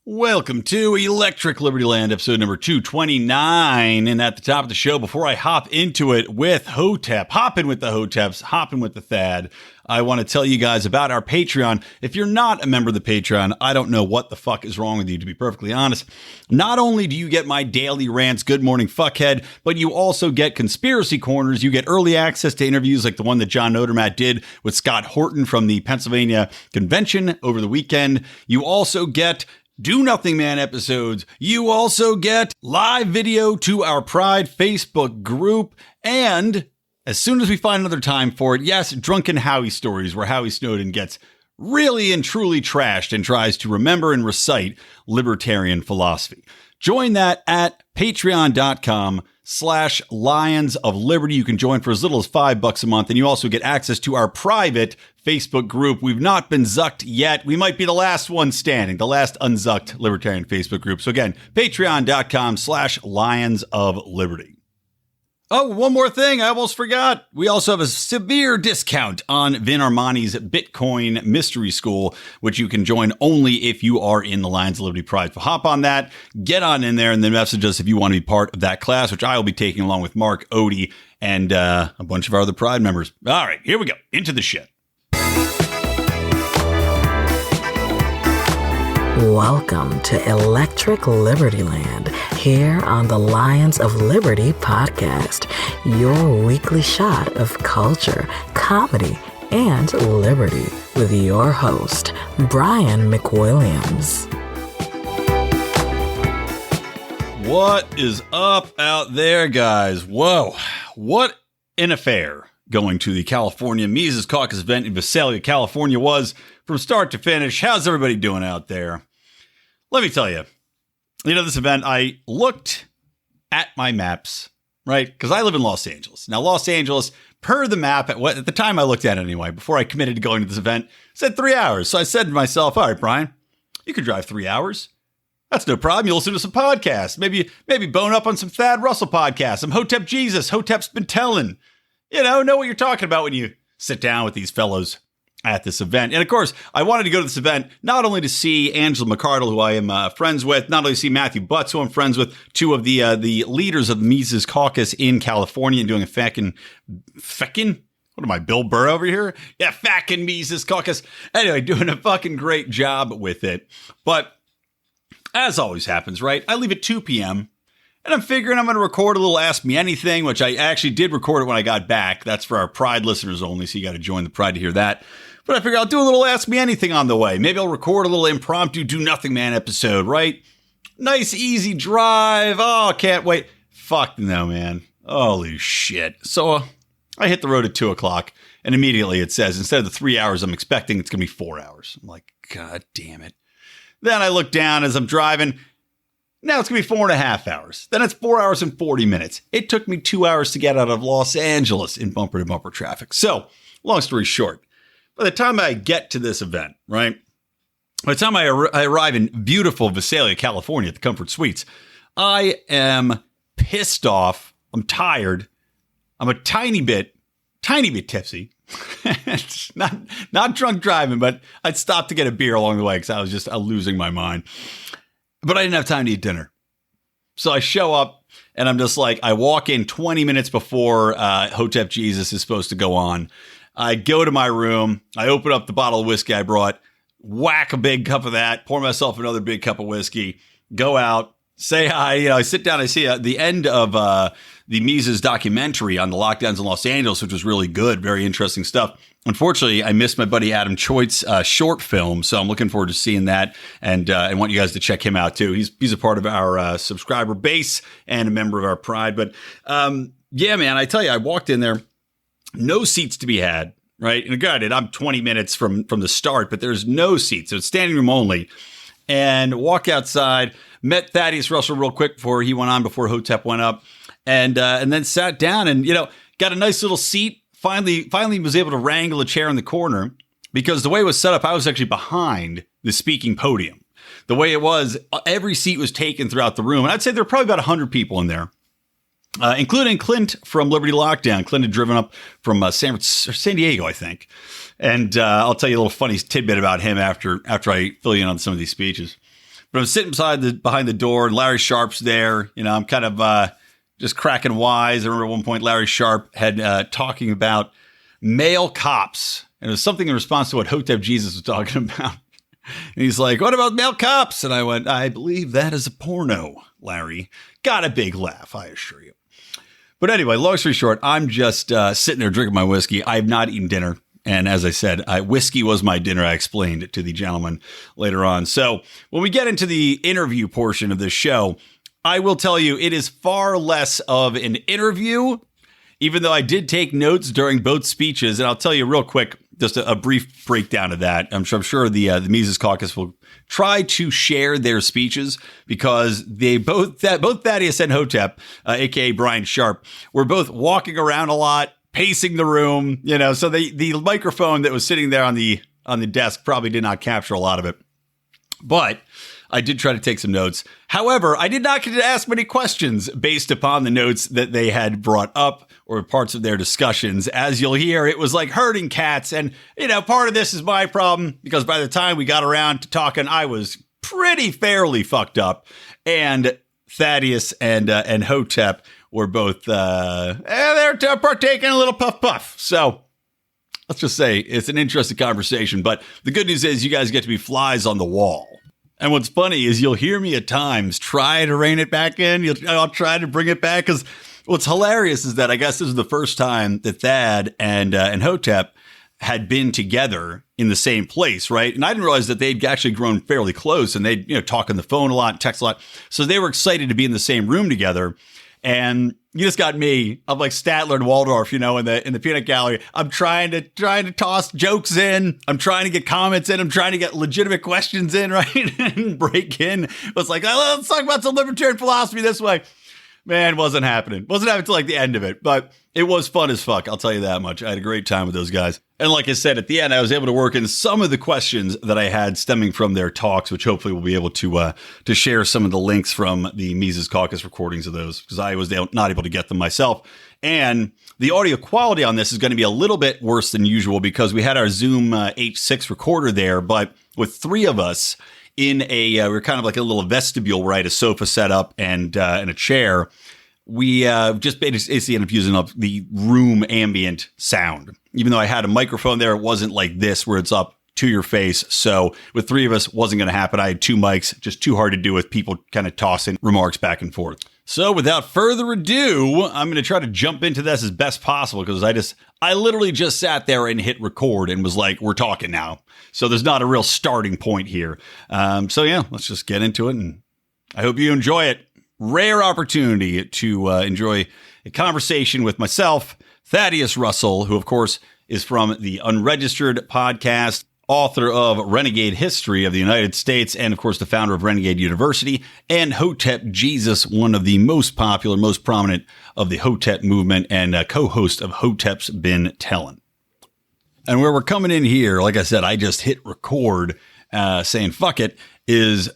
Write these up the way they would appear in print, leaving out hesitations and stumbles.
Welcome to Electric Liberty Land, episode number 229. And at the top of the show, before I hop into it with Hotep, hopping with the Hoteps, hopping with the Thad, I want to tell you guys about our Patreon. If you're not a member of the Patreon, I don't know what the fuck is wrong with you, to be perfectly honest. Not only do you get my daily rants, good morning fuckhead, but you also get conspiracy corners. You get early access to interviews like the one that John Nodermatt did with Scott Horton from the Pennsylvania Convention over the weekend. You also get Do Nothing Man episodes. You also get live video to our Pride Facebook group. And as soon as we find another time for it, yes, Drunken Howie stories where Howie Snowden gets really and truly trashed and tries to remember and recite libertarian philosophy. Join that at patreon.com/Lions of Liberty. You can join for as little as $5 a month. And you also get access to our private Facebook group. We've not been zucked yet. We might be the last one standing, the last unzucked libertarian Facebook group. So again, patreon.com/Lions of Liberty. Oh, one more thing. I almost forgot. We also have a severe discount on Vin Armani's Bitcoin Mystery School, which you can join only if you are in the Lions of Liberty Pride. So hop on that, get on in there, and then message us if you want to be part of that class, which I will be taking along with Mark, Odie, and a bunch of our other Pride members. All right, here we go. Into the shit. Welcome to Electric Liberty Land, here on the Lions of Liberty podcast, your weekly shot of culture, comedy, and liberty with your host, Brian McWilliams. What is up out there, guys? Whoa, what an affair going to the California Mises Caucus event in Visalia, California was from start to finish. How's everybody doing out there? Let me tell you, this event, I looked at my maps, right? Because I live in Los Angeles. Now, Los Angeles, per the map, at the time I looked at it anyway, before I committed to going to this event, said 3 hours. So I said to myself, all right, Brian, you could drive 3 hours. That's no problem. You'll listen to some podcasts. Maybe bone up on some Thad Russell podcasts, some Hotep Jesus, Hotep's been telling. Know what you're talking about when you sit down with these fellows at this event. And of course, I wanted to go to this event not only to see Angela McArdle, who I am friends with, not only to see Matthew Butts, who I'm friends with, two of the leaders of the Mises Caucus in California, and doing a feckin', what am I, Bill Burr over here? Yeah, feckin' Mises Caucus. Anyway, doing a fucking great job with it. But as always happens, right? I leave at 2 p.m., and I'm figuring I'm going to record a little Ask Me Anything, which I actually did record it when I got back. That's for our Pride listeners only, so you got to join the Pride to hear that. But I figure I'll do a little Ask Me Anything on the way. Maybe I'll record a little impromptu Do Nothing Man episode, right? Nice, easy drive. Oh, can't wait. Fuck no, man. Holy shit. So I hit the road at 2 o'clock, and immediately it says, instead of the 3 hours I'm expecting, it's going to be 4 hours. I'm like, God damn it. Then I look down as I'm driving. Now it's going to be 4.5 hours. Then it's 4 hours and 40 minutes. It took me 2 hours to get out of Los Angeles in bumper-to-bumper traffic. So, long story short, by the time I get to this event, right, by the time I arrive in beautiful Visalia, California at the Comfort Suites, I am pissed off. I'm tired. I'm a tiny bit tipsy. It's not drunk driving, but I'd stopped to get a beer along the way because I was just losing my mind. But I didn't have time to eat dinner. So I show up and I'm just like, I walk in 20 minutes before Hotep Jesus is supposed to go on. I go to my room. I open up the bottle of whiskey I brought, whack a big cup of that, pour myself another big cup of whiskey, go out, say hi. I sit down. I see the end of the Mises documentary on the lockdowns in Los Angeles, which was really good. Very interesting stuff. Unfortunately, I missed my buddy Adam Choite's short film, so I'm looking forward to seeing that, and I want you guys to check him out too. He's a part of our subscriber base and a member of our Pride. But yeah, man, I tell you, I walked in there, no seats to be had, right? And granted, I'm 20 minutes from the start, but there's no seats, so it's standing room only. And walk outside, met Thaddeus Russell real quick before he went on, before Hotep went up, and then sat down and got a nice little seat. Finally was able to wrangle a chair in the corner, because the way it was set up, I was actually behind the speaking podium. The way it was, every seat was taken throughout the room. And I'd say there were probably about 100 people in there, including Clint from Liberty Lockdown. Clint had driven up from San Diego, I think. And I'll tell you a little funny tidbit about him after I fill you in on some of these speeches. But I'm sitting behind the door, and Larry Sharp's there. You know, I'm kind of just cracking wise. I remember at one point Larry Sharp had talking about male cops. And it was something in response to what Hotep Jesus was talking about. And he's like, what about male cops? And I went, I believe that is a porno, Larry. Got a big laugh, I assure you. But anyway, long story short, I'm just sitting there drinking my whiskey. I have not eaten dinner. And as I said, whiskey was my dinner. I explained to the gentleman later on. So when we get into the interview portion of this show, I will tell you it is far less of an interview, even though I did take notes during both speeches. And I'll tell you real quick, just a brief breakdown of that. I'm sure the Mises Caucus will try to share their speeches because they both Thaddeus and Hotep, aka Brian Sharp, were both walking around a lot, pacing the room. You know, so the microphone that was sitting there on the desk probably did not capture a lot of it. But I did try to take some notes. However, I did not get to ask many questions based upon the notes that they had brought up or parts of their discussions. As you'll hear, it was like herding cats. And, you know, part of this is my problem because by the time we got around to talking, I was pretty fairly fucked up. And Thaddeus and Hotep were both, they're partaking a little puff. So let's just say it's an interesting conversation. But the good news is you guys get to be flies on the wall. And what's funny is you'll hear me at times try to rein it back in. I'll try to bring it back because what's hilarious is that I guess this is the first time that Thad and Hotep had been together in the same place, right? And I didn't realize that they'd actually grown fairly close and they'd talk on the phone a lot, text a lot. So they were excited to be in the same room together. And you just got me. I'm like Statler and Waldorf, in the peanut gallery. I'm trying to toss jokes in. I'm trying to get comments in. I'm trying to get legitimate questions in, right? And break in. It was like, oh, let's talk about some libertarian philosophy this way. Man, wasn't happening. Wasn't happening until like the end of it. But it was fun as fuck. I'll tell you that much. I had a great time with those guys. And like I said, at the end, I was able to work in some of the questions that I had stemming from their talks, which hopefully we'll be able to share some of the links from the Mises Caucus recordings of those because I was not able to get them myself. And the audio quality on this is going to be a little bit worse than usual because we had our Zoom H6 recorder there, but with three of us in we're kind of like a little vestibule, right? A sofa set up and a chair. We just basically ended up using up the room ambient sound. Even though I had a microphone there, it wasn't like this where it's up to your face. So with three of us, wasn't going to happen. I had two mics, just too hard to do with people kind of tossing remarks back and forth. So without further ado, I'm going to try to jump into this as best possible because I literally just sat there and hit record and was like, we're talking now. So there's not a real starting point here. So yeah, let's just get into it. And I hope you enjoy it. Rare opportunity to enjoy a conversation with myself, Thaddeus Russell, who of course is from the Unregistered podcast, author of Renegade History of the United States, and of course the founder of Renegade University, and Hotep Jesus, one of the most popular, most prominent of the Hotep movement, and co-host of Hotep's Been Tellin'. And where we're coming in here, like I said, I just hit record saying fuck it, is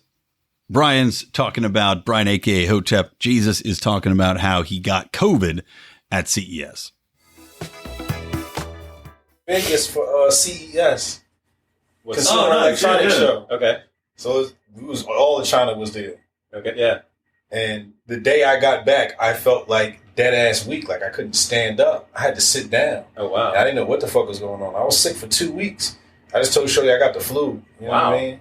Brian, aka Hotep Jesus, is talking about how he got COVID at CES. Vegas for CES. Consumer Electronics Show. Okay. So all of China was there. Okay. Yeah. And the day I got back, I felt like dead ass weak. Like I couldn't stand up. I had to sit down. Oh wow. And I didn't know what the fuck was going on. I was sick for 2 weeks. I just told Shorty I got the flu. You know what I mean?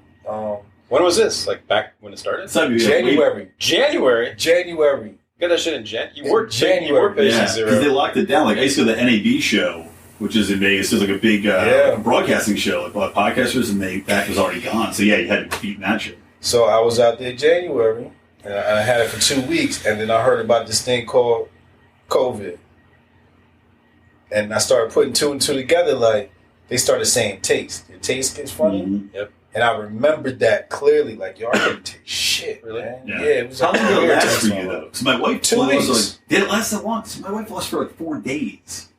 When was this? Like back when it started? January. January. You got that shit in January. You worked January. You worked Yeah, because they locked it down. Like I used to go to the NAB show, which is in Vegas. It was like a big broadcasting show, like podcasters, and that was already gone. So yeah, you had to beat that shit. So I was out there in January, and I had it for 2 weeks, and then I heard about this thing called COVID. And I started putting two and two together, like, they started saying taste. Your taste gets funny. Mm-hmm. Yep. And I remembered that clearly, like, yo, I couldn't taste shit, really? man. Yeah. It was How like long did it weird last for taste you, on though? it. So my wife 2 told us, weeks. did it last that long? So my wife lost for like 4 days.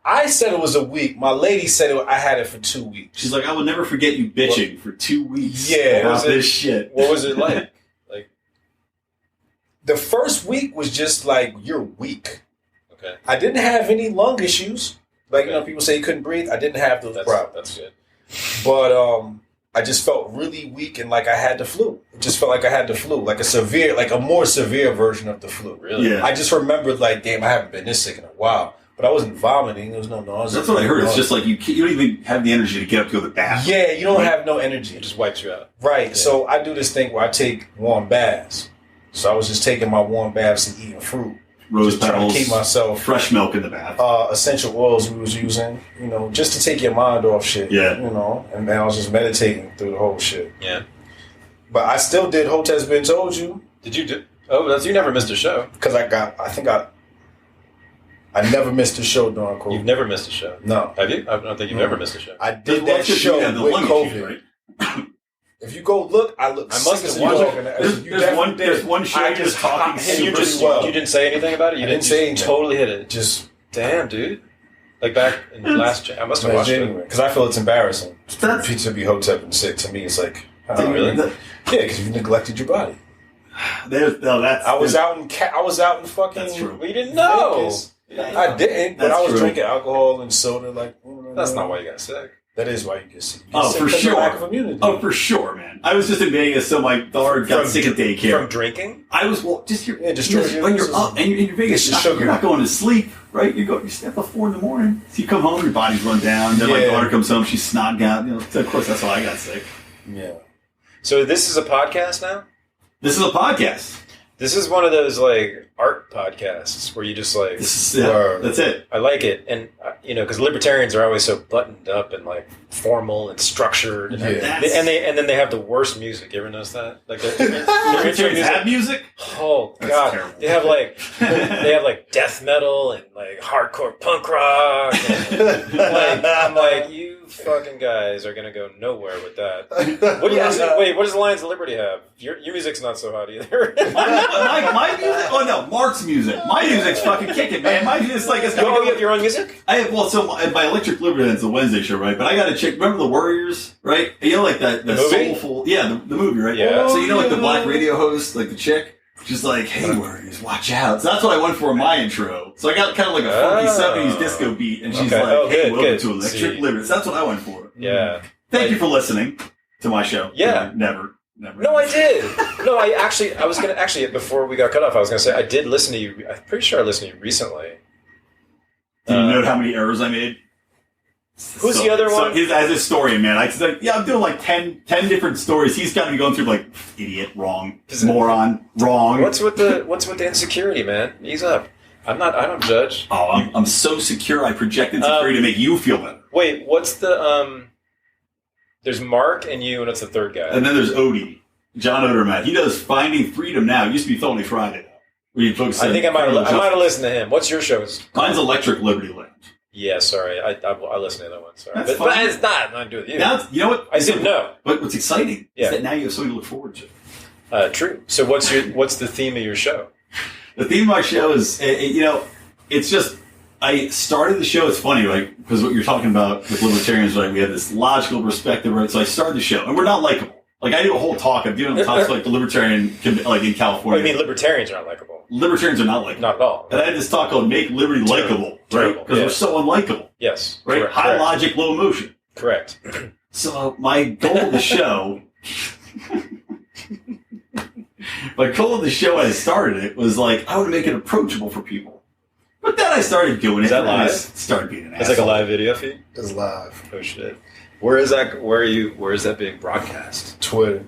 I said it was a week. My lady said I had it for 2 weeks. She's like, I will never forget you bitching for 2 weeks Yeah, about this shit. What was it like? The first week was just like, you're weak. Okay. I didn't have any lung issues. Like, people say you couldn't breathe. I didn't have those problems. That's good. But I just felt really weak and like I had the flu. It just felt like I had the flu, like a more severe version of the flu. Really? Yeah. I just remembered like, damn, I haven't been this sick in a while. But I wasn't vomiting. There was no nausea. That's what I heard. It's just like you don't even have the energy to get up to the bath. Yeah, you don't have no energy. It just wipes you out. Right. Yeah. So I do this thing where I take warm baths. So I was just taking my warm baths and eating fruit. Rose just trying petals, to keep myself fresh milk in the bath. essential oils we was using, just to take your mind off shit. Yeah. And then I was just meditating through the whole shit. Yeah. But I still did Hotep's Been Told You. Did you do? Oh, you never missed a show. Because I never missed a show during COVID. You've never missed a show. No. Have you? I don't think you've ever missed a show. I did that show with COVID. Right? If you go look, I look. I must have sick as watched dog it. in that. There's one show I you're just just talking hit super you pretty sweet. well. You didn't say anything about it. You I didn't say anything. Totally hit it. Just Damn, dude. Like back in last. I must have watched it. because I feel it's embarrassing That's- to be Hotep and sick. To me, it's like, Really? Yeah, because you neglected your body. That's I was out in fucking. That's true. We didn't know. Vegas. I didn't, but That's I was true. drinking alcohol and soda. That's not why you got sick. That is why you get sick. You get Oh, sick for because of sure. lack of immunity. Oh, for sure, man. I was just in Vegas, so my daughter got sick at daycare. From drinking? I was just Yeah, destroy when you're up and you're in Vegas, It's sugar. you're not going to sleep, right? You stay up at 4 a.m. So you come home, your body's run down. Then my Yeah. daughter comes home, she's snogged out. So of course, that's why I got sick. Yeah. So this is a podcast now? This is a podcast. This is one of those like art podcasts where you just like That's it. I like it, and because libertarians are always so buttoned up and like formal and structured, and, Yeah. and then they have the worst music. You ever notice that? Like the Libertarians have music? Oh That's god, terrible. they have like death metal and like hardcore punk rock. And, I'm like, you fucking guys are gonna go nowhere with that. What do you wait? What does Lions of Liberty have? Your music's not so hot either. my music? Oh no, Mark's music. My music's fucking kicking, man. My music's like it's Oh, you have your own music? I have my Electric Liberty. It's a Wednesday show, right? But I got to check. Remember the Warriors, right? Like that the movie? soulful, the movie, right? Yeah. So like the black radio host, like the chick, she's like, "Hey, Warriors, watch out." So that's what I went for in my intro. So I got kind of like a funky '70s disco beat, and she's Okay. like, Oh, "Hey, good, welcome good. to Electric See. Liberty." So that's what I went for. Yeah. Thank you for listening to my show. Yeah. Never. No, I did. No, I was going to before we got cut off, I was going to say, I did listen to you. I'm pretty sure I listened to you recently. Do you note how many errors I made? Who's the other one? As a historian, man, I'm doing like 10 different stories. He's got to be going through like idiot, wrong, moron, wrong. What's with the insecurity, man? Ease up. I don't judge. Oh, I'm so secure. I project insecurity to make you feel better. Wait, what's the there's Mark and you, and it's the third guy. And then there's Odie, John Odermatt. He does Finding Freedom now. It used to be Felony Friday. Where you focus I think I might have listened to him. What's your show? Mine's Electric Liberty Land. Yeah, sorry. I listened to that one. Sorry. That's But fine. it's not nothing to do with you. Now, you know what? I didn't know. But what's exciting Yeah. is that now you have something to look forward to. True. So what's the theme of your show? The theme of my show is, it's just, I started the show, it's funny, right? Because what you're talking about with libertarians, right? We have this logical perspective, right? So I started the show, and we're not likable. Like, I do a whole talk, I'm doing talks like the libertarian, like in California. I mean, libertarians are not likable. Libertarians are not likable. Not at all. And I had this talk called Make Liberty Likeable, right? Terrible, Because we're so unlikable, Yes. right? Correct, High correct. logic, low emotion. Correct. So my goal of the show, as I started it, was like, I want to make it approachable for people. But then I started doing Is it. that and I live? just started being an It's asshole. like a live video feed? It's live. Oh shit. Where is that where is that being broadcast? Twitter.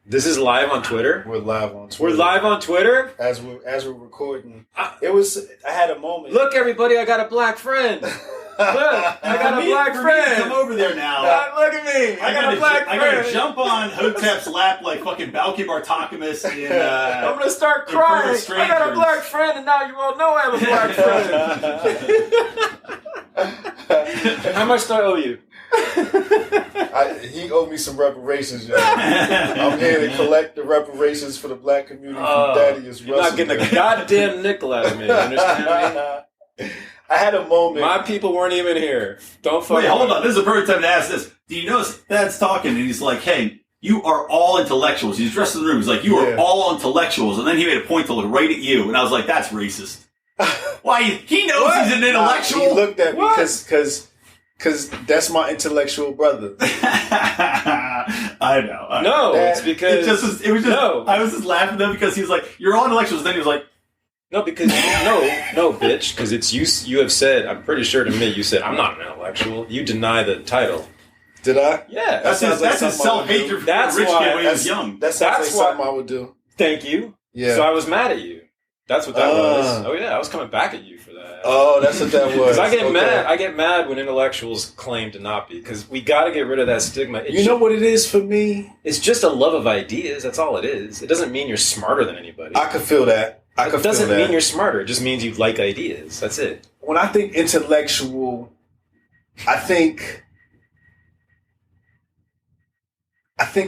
This is live on Twitter? We're live on Twitter. We're live on Twitter? as we're recording. I had a moment. Look everybody, I got a black friend. Look, I got a black For me to come friend. over there now. Look at me. I got a black I friend. gotta jump on Hotep's lap like fucking Balky Bartokomous in I'm gonna start In front crying. of I got a strangers. black friend, and now you all know I have a black friend. How much do I owe you? He owed me some reparations, y'all. I'm here to collect the reparations for the black community from Thaddeus. You're not getting a goddamn nickel out of me. You understand me? I had a moment. My people weren't even here. Don't fuck Wait, hold with me. on. This is a perfect time to ask this. Do you notice Dad's talking and he's like, hey, you are all intellectuals. He's dressed in the room. He's like, you are Yeah. all intellectuals. And then he made a point to look right at you. And I was like, that's racist. Why? He knows he's an He intellectual. looked at me What? because that's my intellectual brother. I know. No, it's because it was just. no. I was just laughing though because he was like, "You're all intellectuals." Then he was like, No, because no, bitch. Because it's you. You have said. I'm pretty sure to me. You said I'm not an intellectual. You deny the title. Did I? Yeah, that's his self-hatred for a rich kid when he was young. That sounds like something I would do. Thank you. Yeah. So I was mad at you. That's what that was. Oh yeah, I was coming back at you for that. Oh, that's what that was. Because I get mad. I get mad when intellectuals claim to not be. Because we got to get rid of that stigma. You know what it is for me? It's just a love of ideas. That's all it is. It doesn't mean you're smarter than anybody. I could feel that. It doesn't mean you're smarter. It just means you like ideas. That's it. When I think intellectual, I think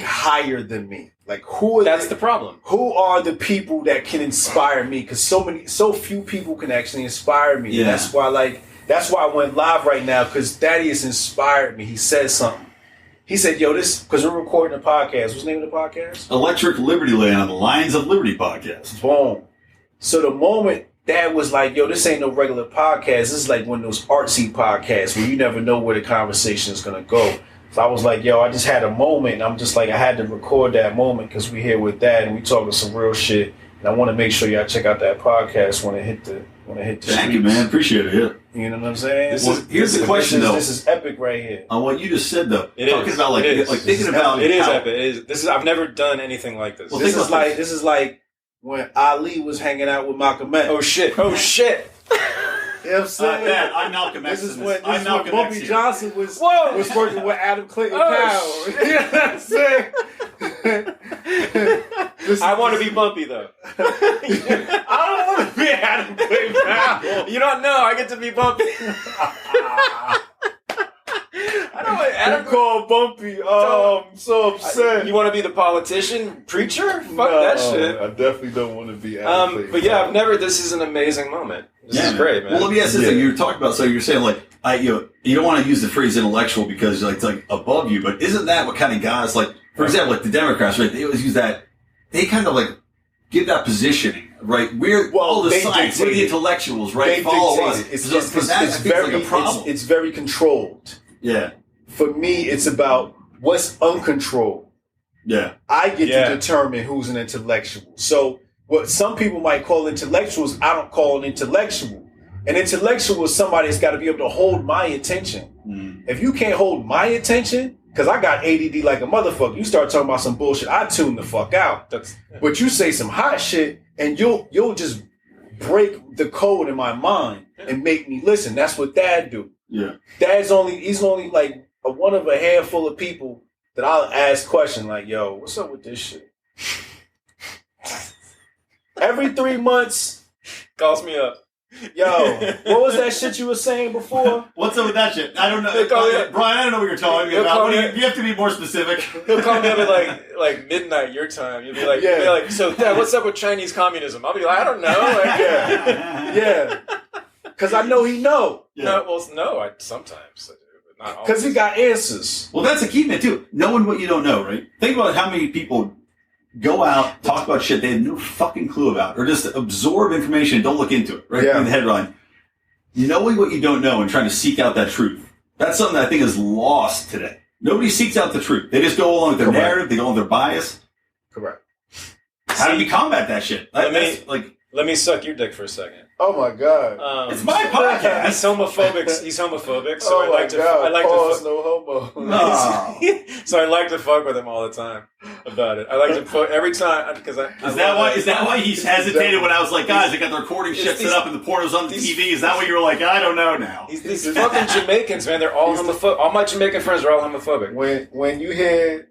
higher than me. Like That's the problem. Who are the people that can inspire me? Because so few people can actually inspire me. Yeah. That's why I went live right now, because Thaddeus inspired me. He said something. He said, "Yo, because we're recording a podcast. What's the name of the podcast? Electric Liberty Land on the Lions of Liberty podcast." Boom. So the moment Dad was like, "Yo, this ain't no regular podcast. This is like one of those artsy podcasts where you never know where the conversation is gonna go." So I was like, yo, I just had a moment. And I'm just like, I had to record that moment because we're here with Dad and we talking some real shit. And I want to make sure y'all check out that podcast when it hit the Thank you, man. Appreciate it. Yeah. You know what I'm saying? Here's the question, though. This is epic right here. On what you just said, though. Talking about thinking about it is epic. It is. I've never done anything like this. Well, this is like when Ali was hanging out with Malcolm X. Oh shit! Oh shit! You know what I'm saying? I'm Malcolm X. This is when Bumpy Johnson was working with Adam Clayton Powell. You know what I'm saying? I want to be Bumpy, though. I don't want to be Adam Clayton Powell. You don't know. I get to be Bumpy. I don't want Adam called Bumpy. Oh, I'm so upset. You want to be the politician? Preacher? Fuck that shit. I definitely don't want to be Adam Clayton But yeah, I've never. This is an amazing moment. This is great, man. Well, let me ask this thing. You were talking about, so you're saying, like, you don't want to use the phrase intellectual because it's like above you, but isn't that what kind of guys, like, for example, like the Democrats, right? They always use that, they kind of like give that positioning, right? We're all the science, we're the intellectuals, right? Follow us. It's very controlled. Yeah. For me, it's about what's uncontrolled. Yeah. I get to determine who's an intellectual. So what some people might call intellectuals, I don't call an intellectual. An intellectual is somebody that's got to be able to hold my attention. If you can't hold my attention, because I got ADD like a motherfucker, you start talking about some bullshit, I tune the fuck out. But you say some hot shit, and you'll just break the code in my mind and make me listen. That's what Dad do. Yeah. He's only like one of a handful of people that I'll ask questions like, yo, what's up with this shit? Every 3 months, calls me up. Yo, what was that shit you were saying before? What's up with that shit? I don't know. Brian, I don't know what you're talking about. You have to be more specific. He'll call me up at like midnight your time. You'll be like, so Dad, what's up with Chinese communism? I'll be like, I don't know. Like, yeah. Because I know he know. Yeah. I sometimes. Because he got answers. Well, that's a key thing, too. Knowing what you don't know, right? Think about how many people go out, talk about shit they have no fucking clue about, or just absorb information and don't look into it, right? Yeah. In the headline. Knowing what you don't know and trying to seek out that truth. That's something that I think is lost today. Nobody seeks out the truth. They just go along with their narrative. They go along with their bias. Correct. How do you combat that shit? Let me suck your dick for a second. Oh my god! It's my podcast. He's homophobic. So I like to. Pause, no homo. No. So I like to fuck with him all the time about it. I like to fuck every time because Is that why he's hesitated when I was like, guys, I got the recording shit set up and the porno's on the TV? Is that what you were like? I don't know now. These fucking Jamaicans, man, they're all homophobic. All my Jamaican friends are all homophobic. When you hear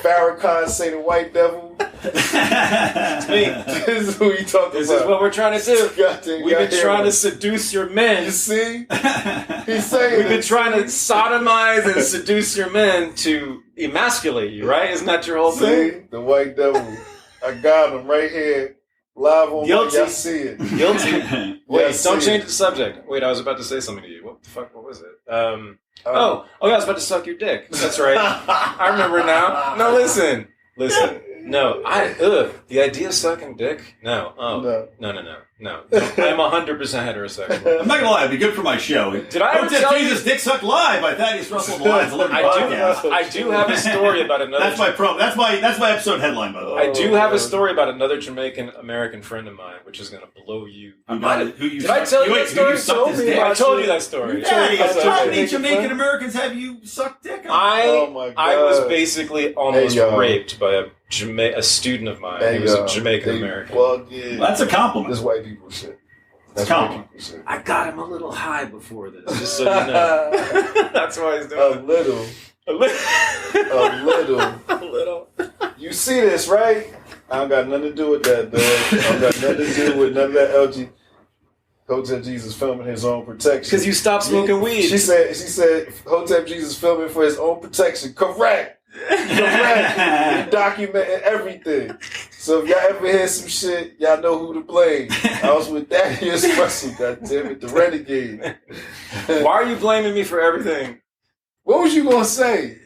Farrakhan say the white devil. It's me. This is who you talking about. This is what we're trying to do. We've been trying to seduce your men. You see? He's saying we've been trying to sodomize and seduce your men to emasculate you, right? Isn't that your whole thing? The white devil. I got him right here. Live on Guilty. Y'all see it. Guilty. Wait, don't change the subject. Wait, I was about to say something to you. What the fuck? What was it? I was about to suck your dick. That's right. I remember now. No, listen. No, the idea of sucking dick? No. Oh. No. No. I'm 100% heterosexual. I'm not gonna lie, it'd be good for my show. Did I ever tell you? Jesus Dick Suck Live by Thaddeus Russell and the Lions of Liberty podcast. I do have a story about another. That's my episode headline, by the way. I do have a story about another Jamaican American friend of mine, which is going to blow you. Did I tell you that story? I told you that story. How many Jamaican Americans have you sucked dick on? I was basically almost raped by a student of mine who was a Jamaican American. Well, that's a compliment. This white people shit. That's white people shit. I got him a little high before this, just so you know. That's why he's doing a little. You see this, right? I don't got nothing to do with that, dog. I don't got nothing to do with none of that LG. Hotep Jesus filming his own protection. Because you stopped smoking weed. She said Hotep Jesus filming for his own protection. Correct. Documenting everything. So if y'all ever hear some shit, y'all know who to blame. I was with Thaddeus Russell, goddammit, the renegade. Why are you blaming me for everything? What was you gonna say?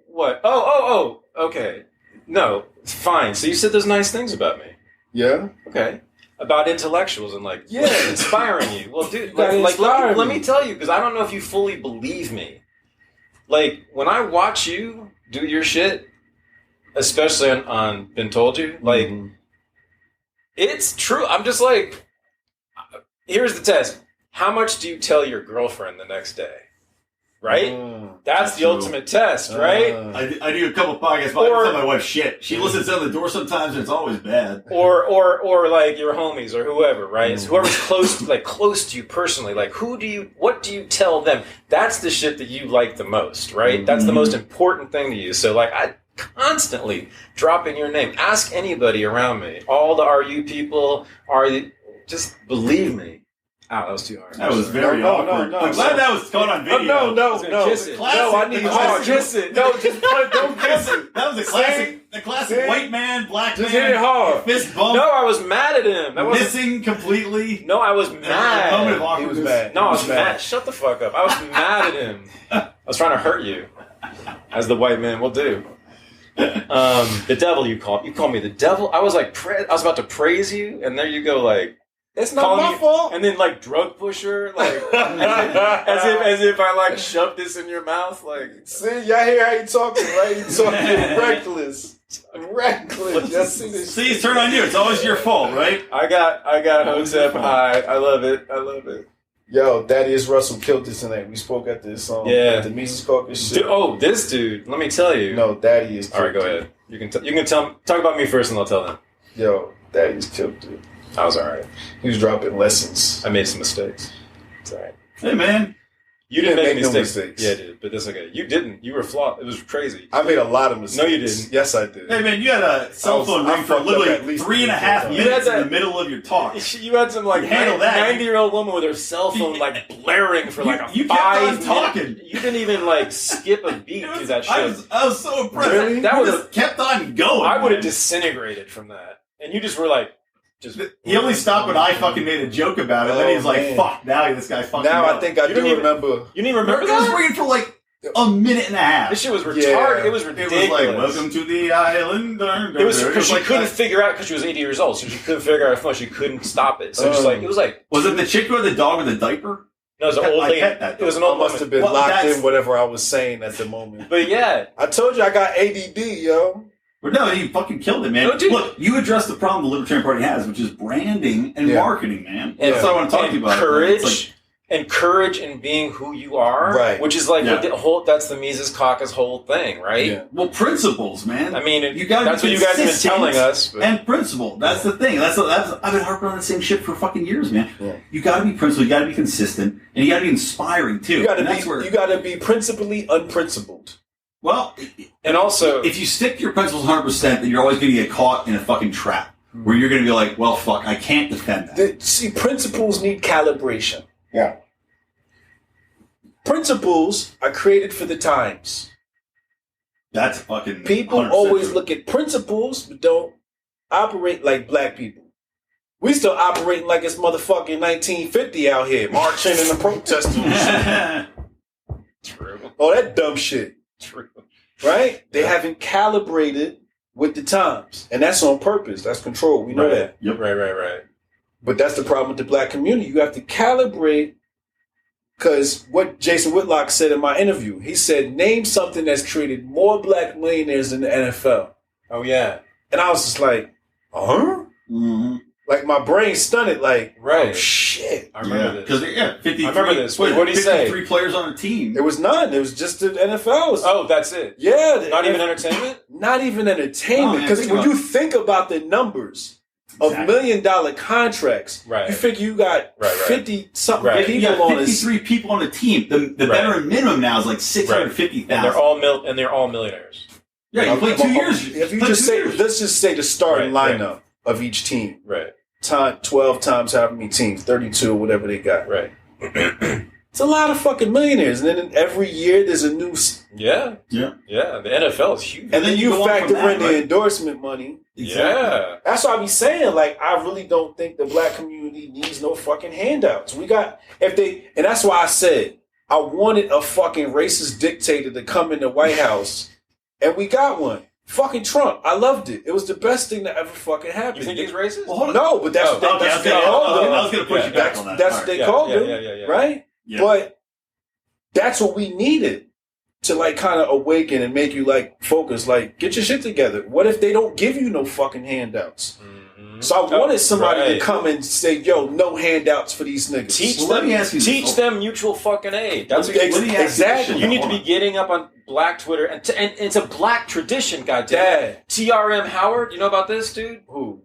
What? Oh, okay. No, fine. So you said those nice things about me. Yeah. Okay. About intellectuals and inspiring you. Well, dude, let me tell you, because I don't know if you fully believe me. Like, when I watch you do your shit, especially on Been Told You, it's true. I'm just like, here's the test. How much do you tell your girlfriend the next day? Right? That's the ultimate test, right? I do a couple podcasts, but I tell my wife shit. She listens out the door sometimes, and it's always bad. Or like your homies or whoever, right? It's whoever's close to you personally. Like, what do you tell them? That's the shit that you like the most, right? That's the most important thing to you. So, like, I constantly drop in your name. Ask anybody around me. All the RU people just believe me. Ow, that was too hard. That was very awkward. I'm glad that was caught on video. No. Kiss it. I need hard. Kiss it. No, just don't kiss it. That was the classic white man, black just man. Hit it hard. Fist bump. No, I was mad at him. Missing completely. No, I was mad. Moment of awkwardness. He was mad. No, I was mad. Shut the fuck up. I was mad at him. I was trying to hurt you, as the white man will do. The devil, you call me the devil. I was like, I was about to praise you, and there you go, like. It's not my fault. And then drug pusher, as if I shoved this in your mouth, See, y'all hear how you talking, right? You talking reckless. See, it's turned on you. It's always your fault, right? I got Hotep high. I love it. Yo, Thaddeus Russell killed this tonight. We spoke at this at the Mises Caucus shit. This dude. Let me tell you. No, Thaddeus. All right, go ahead. You can talk about me first, and I'll tell them. Yo, Thaddeus killed dude. I was all right. He was dropping lessons. I made some mistakes. It's all right. Hey, man. You didn't make any mistakes. Yeah, I did, but that's okay. You didn't. You were flawed. It was crazy. I made a lot of mistakes. No, you didn't. Yes, I did. Hey, man, you had a cell phone ring for literally 3.5 minutes in the middle of your talk. You had some 90-year-old woman with her cell phone blaring for a 5 minutes. You kept on talking. You didn't even skip a beat through that shit. I was so impressed. Really? That was kept on going. I would have disintegrated from that, and you just were like. He only stopped when I fucking made a joke about it. And then he's like, fuck, now this guy fucking Now I think I do remember. You didn't even remember that? It was ringing for a minute and a half. This shit was retarded. It was ridiculous. It was welcome to the island. It was because she couldn't figure out, because she was 80 years old, so she couldn't figure out her phone. She couldn't stop it. So it was like... Was it the chick with the dog with the diaper? No, it was an old lady. It was an old woman. Must have been locked in whatever I was saying at the moment. But yeah. I told you I got ADD, yo. No, you fucking killed it, man. No, look, you addressed the problem the Libertarian Party has, which is branding and marketing, man. And that's what I want to talk to you about. Courage in being who you are, right? Which is that's the Mises Caucus whole thing, right? Yeah. Well, principles, man. I mean, that's what you guys have been telling us. But. And principle. That's the thing. That's I've been harping on the same shit for fucking years, man. Yeah. You got to be principled. You got to be consistent, and you got to be inspiring too. You got to be principally unprincipled. Well, and also, if you stick to your principles 100%, then you're always going to get caught in a fucking trap where you're going to be like, well, fuck, I can't defend that. See, principles need calibration. Yeah. Principles are created for the times. That's fucking... People always look at principles, but don't operate like black people. We still operating like it's motherfucking 1950 out here, marching and the protesting and shit. True. Oh, that dumb shit. True. Right? They haven't calibrated with the times. And that's on purpose. That's control. We know that. Yep. Right. But that's the problem with the black community. You have to calibrate, because what Jason Whitlock said in my interview, he said, name something that's created more black millionaires than the NFL. Oh, yeah. And I was just like, huh? Mm-hmm. Like, my brain stunned, like, Right. oh, shit. I remember this. Because, 53. I remember this. Wait, what did he say? 53 players on a team. There was none. It was just the NFL. Oh, that's it. Yeah. Not even entertainment? Not even entertainment. Because when you think about the numbers of $1 million contracts, right. you figure you got 50-something Right. people You got on 53 people on a team. The veteran minimum now is like 650,000. And they're all millionaires. Yeah, you play 2 years. If you just say, let's just say the starting lineup of each team. Right. 12 times however many teams, 32 or whatever they got. Right. It's a lot of fucking millionaires. And then every year there's a new... Yeah. The NFL is huge. And then you factor in the right? endorsement money. Yeah. That's what I be saying. Like, I really don't think the black community needs no fucking handouts. And that's why I said, I wanted a fucking racist dictator to come in the White House, and we got one. Fucking Trump. I loved it. It was the best thing that ever fucking happened. You think he's racist? Well, no, but that's what they called him. I was going to push you back on that. That's what they called him, right? Yeah. But that's what we needed to, like, kind of awaken and make you, like, focus. Like, get your shit together. What if they don't give you no fucking handouts? Mm-hmm. So I wanted somebody to come and say, yo, no handouts for these niggas. Teach them mutual fucking aid. That's exactly. You need to be getting up on Black Twitter, and it's a black tradition, goddamn. TRM Howard, you know about this, dude? Who?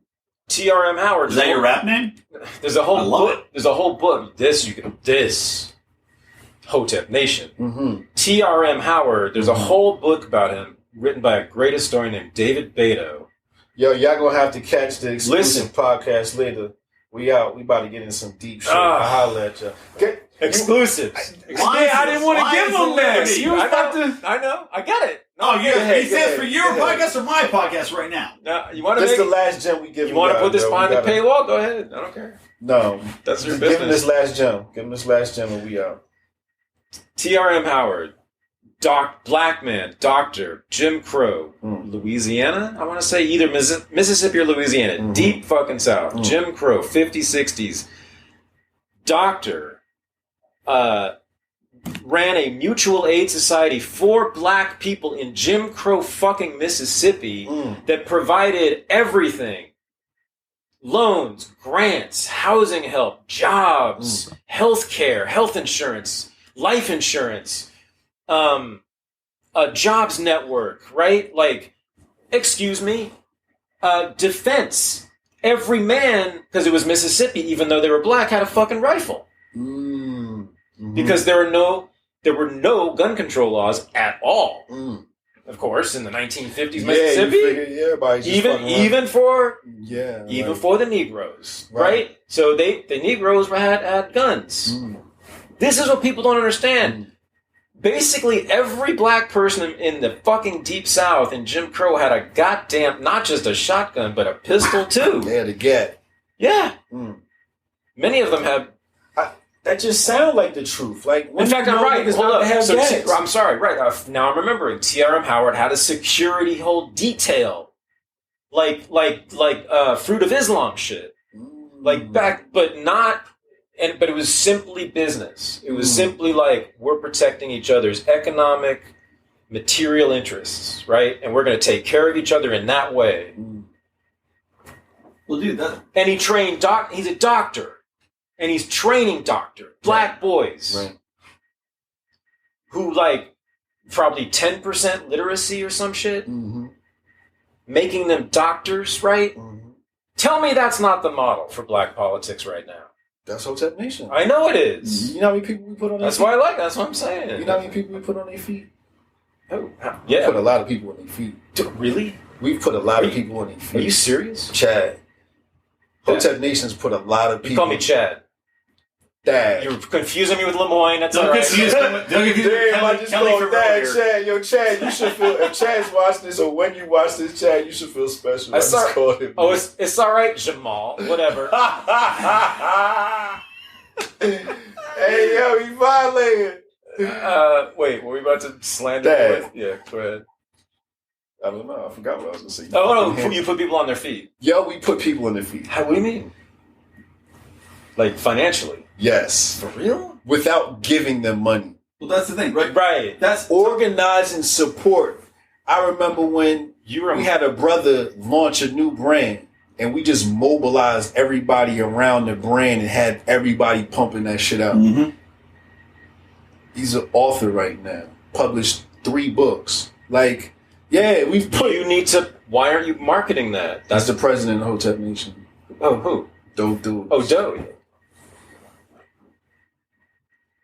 TRM Howard. Is that your rap name? There's a whole book. There's a whole book. This Hotep Nation. Mm-hmm. TRM Howard. There's a whole book about him written by a great historian named David Beto. Yo, y'all gonna have to catch the exclusive podcast later. We out. We about to get in some deep shit. I'll holler at y'all. Exclusive. I didn't want to give them this. You was about to. I know. I got it. No, he says for your podcast or my podcast right now. No, you want to This is the last gem we give. You want to put this behind the paywall? Go ahead. I don't care. No, that's your business. Give business. him this last gem, and we out. TRM Howard, black man, doctor, Jim Crow, Louisiana. I want to say either Mississippi or Louisiana, deep fucking South. Jim Crow, 50s, 60s, doctor. Ran a mutual aid society for black people in Jim Crow fucking Mississippi that provided everything. Loans, grants, housing help, jobs, health care, health insurance, life insurance, a jobs network, right? Like, excuse me, defense. Every man, because it was Mississippi, even though they were black, had a fucking rifle. Because there were no gun control laws at all. Of course, in the 1950s, Mississippi, even for the Negroes, right? So the Negroes had guns. This is what people don't understand. Basically, every black person in the fucking Deep South in Jim Crow had a goddamn, not just a shotgun, but a pistol too. They had a gat. Yeah. Many of them have. That just sounds like the truth. Like, in fact, I'm right. Hold up. I'm sorry. Right now, I'm remembering. TRM Howard had a security hold detail, like Fruit of Islam shit, but it was simply business. It was simply like, we're protecting each other's economic, material interests, right? And we're going to take care of each other in that way. Well, dude, and he trained he's a doctor. And he's training black boys, who probably 10% literacy or some shit, making them doctors, right? Tell me that's not the model for black politics right now. That's Hotep Nation. I know it is. You know how many people we put on their feet? That's why I like it. That's what I'm saying. You know how many people we put on their feet? Oh, yeah. We put a lot of people on their feet. Really? We've put a lot of people on their feet. Are you serious? Chad. Hotep Nation's put a lot of people. You call me Chad. Dad. You're confusing me with Lemoyne. That's all right. Damn, I just called Dad, Chad. Yo, Chad, you should feel, if Chad's watching this or when you watch this, Chad, you should feel special. I just called him. Oh, it's all right, Jamal. Whatever. Hey, yo, he violated. Wait, were we about to slander Dad? Yeah, go ahead. I don't know. I forgot what I was going to say. Oh, no, you put people on their feet. Yo, we put people on their feet. What do you mean? Like financially. Yes. For real? Without giving them money. Well, that's the thing, right? Right. That's organizing support. I remember when we had a brother launch a new brand, and we just mobilized everybody around the brand and had everybody pumping that shit out. Mm-hmm. He's an author right now. Published 3 books. Like, yeah, we've put... You need to... Why aren't you marketing that? That's the president of Hotep Nation. Oh, who? Dope dude. Oh, Doe.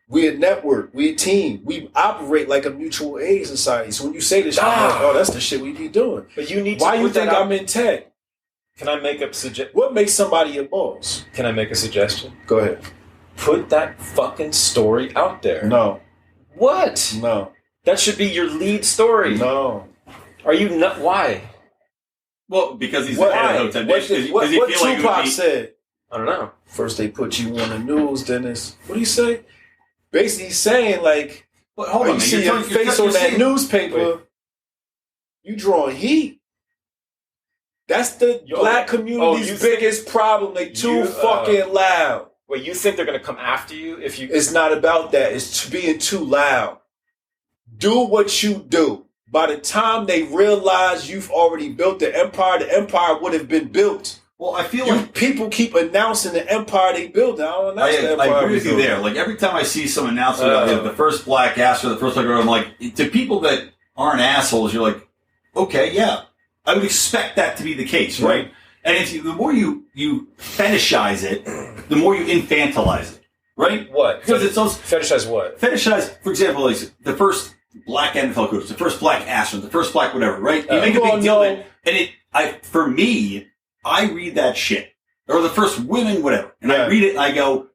We a network. We a team. We operate like a mutual aid society. So when you say this shit, I'm like, oh, that's the shit we be doing. But you need to... Why you think I'm in tech? Can I make a suggestion? What makes somebody a boss? Can I make a suggestion? Go ahead. Put that fucking story out there. No. What? No. That should be your lead story. No. Are you not? Why? Well, because he's the head of Hotep Nation. What Tupac said? I don't know. First they put you on the news, then it's... What do you say? Basically he's saying, like, well, hold on, you see your face on that newspaper, you drawing heat. That's the black community's biggest problem. They too fucking loud. Wait, you think they're going to come after you if you... It's not about that. It's being too loud. Do what you do. By the time they realize you've already built the empire would have been built. Well, I feel like people keep announcing the empire they built. I agree with you there. Like every time I see some announcement of the first black ass or the first black girl, I'm like, to people that aren't assholes, you're like, okay, yeah, I would expect that to be the case, right? And if the more you fetishize it, the more you infantilize it, right? What? Because it's also fetishize what? Fetishize, for example, like the first black NFL coach, the first black astronaut, the first black whatever, right? You make a big deal of it, and for me, I read that shit, or the first women, whatever, and I read it and I go,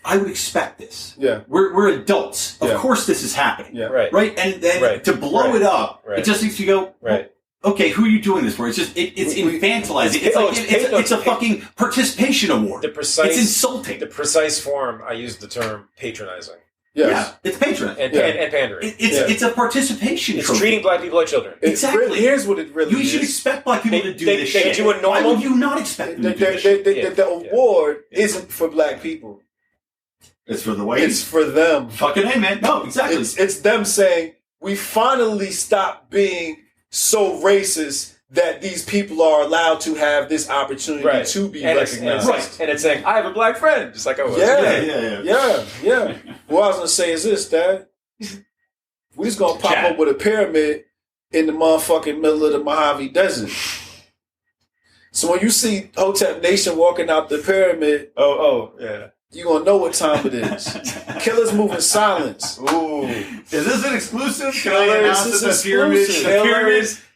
I would expect this. Yeah, we're adults. Of course, this is happening. Yeah, right. And then to blow it up, it just makes you go, right. Okay, who are you doing this for? It's just it's infantilizing. It's a fucking participation award. It's insulting. The precise form I use the term patronizing. Yes. Yeah, it's patronizing and pandering. It's a participation. It's treating black people like children. Exactly. Here's what it really is. You should expect black people to do this shit. Do a normal. Why would you not expect them to do this shit? The award isn't for black people. It's for the whites. It's for them. Fucking A, man. No, exactly. It's them saying, we finally stopped being so racist that these people are allowed to have this opportunity to be recognized. And it's saying, I have a black friend, just like I was. Yeah. What I was going to say is this, Dad. We're just going to pop up with a pyramid in the motherfucking middle of the Mojave Desert. So when you see Hotep Nation walking out the pyramid, you're going to know what time it is. Killers move in silence. Ooh. Is this an exclusive? Can I announce that the pyramid?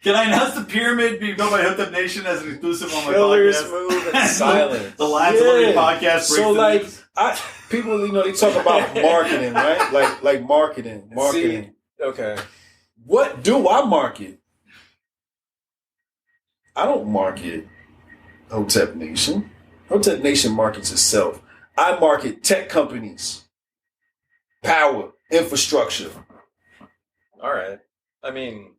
Can I announce the pyramid being built by Hotep Nation as an exclusive on my Killers podcast? move in silence. The Lions of Liberty podcast. So like, people, they talk about marketing, right? Like marketing. See, okay. What do I market? I don't market Hotep Nation. Hotep Nation markets itself. I market tech companies, power, infrastructure. All right. I mean,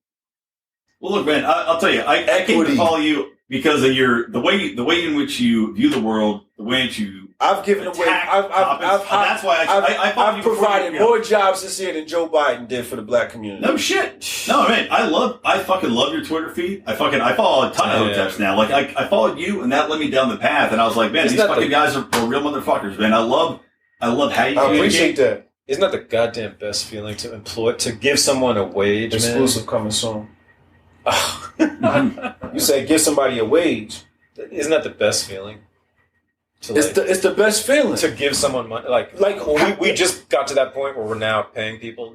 well, look, man. I'll tell you. I came to follow you because of the way in which you view the world, the way in which you. I've given away. That's why I've provided more jobs this year than Joe Biden did for the black community. No shit. No, man. I fucking love your Twitter feed. I follow a ton of Hoteps now. Like I followed you, and that led me down the path. And I was like, man, these fucking guys are real motherfuckers, man. I love how you. I appreciate that. Isn't that the goddamn best feeling to give someone a wage? Exclusive coming soon. You say give somebody a wage. Isn't that the best feeling? It's the best feeling to give someone money. We just got to that point where we're now paying people.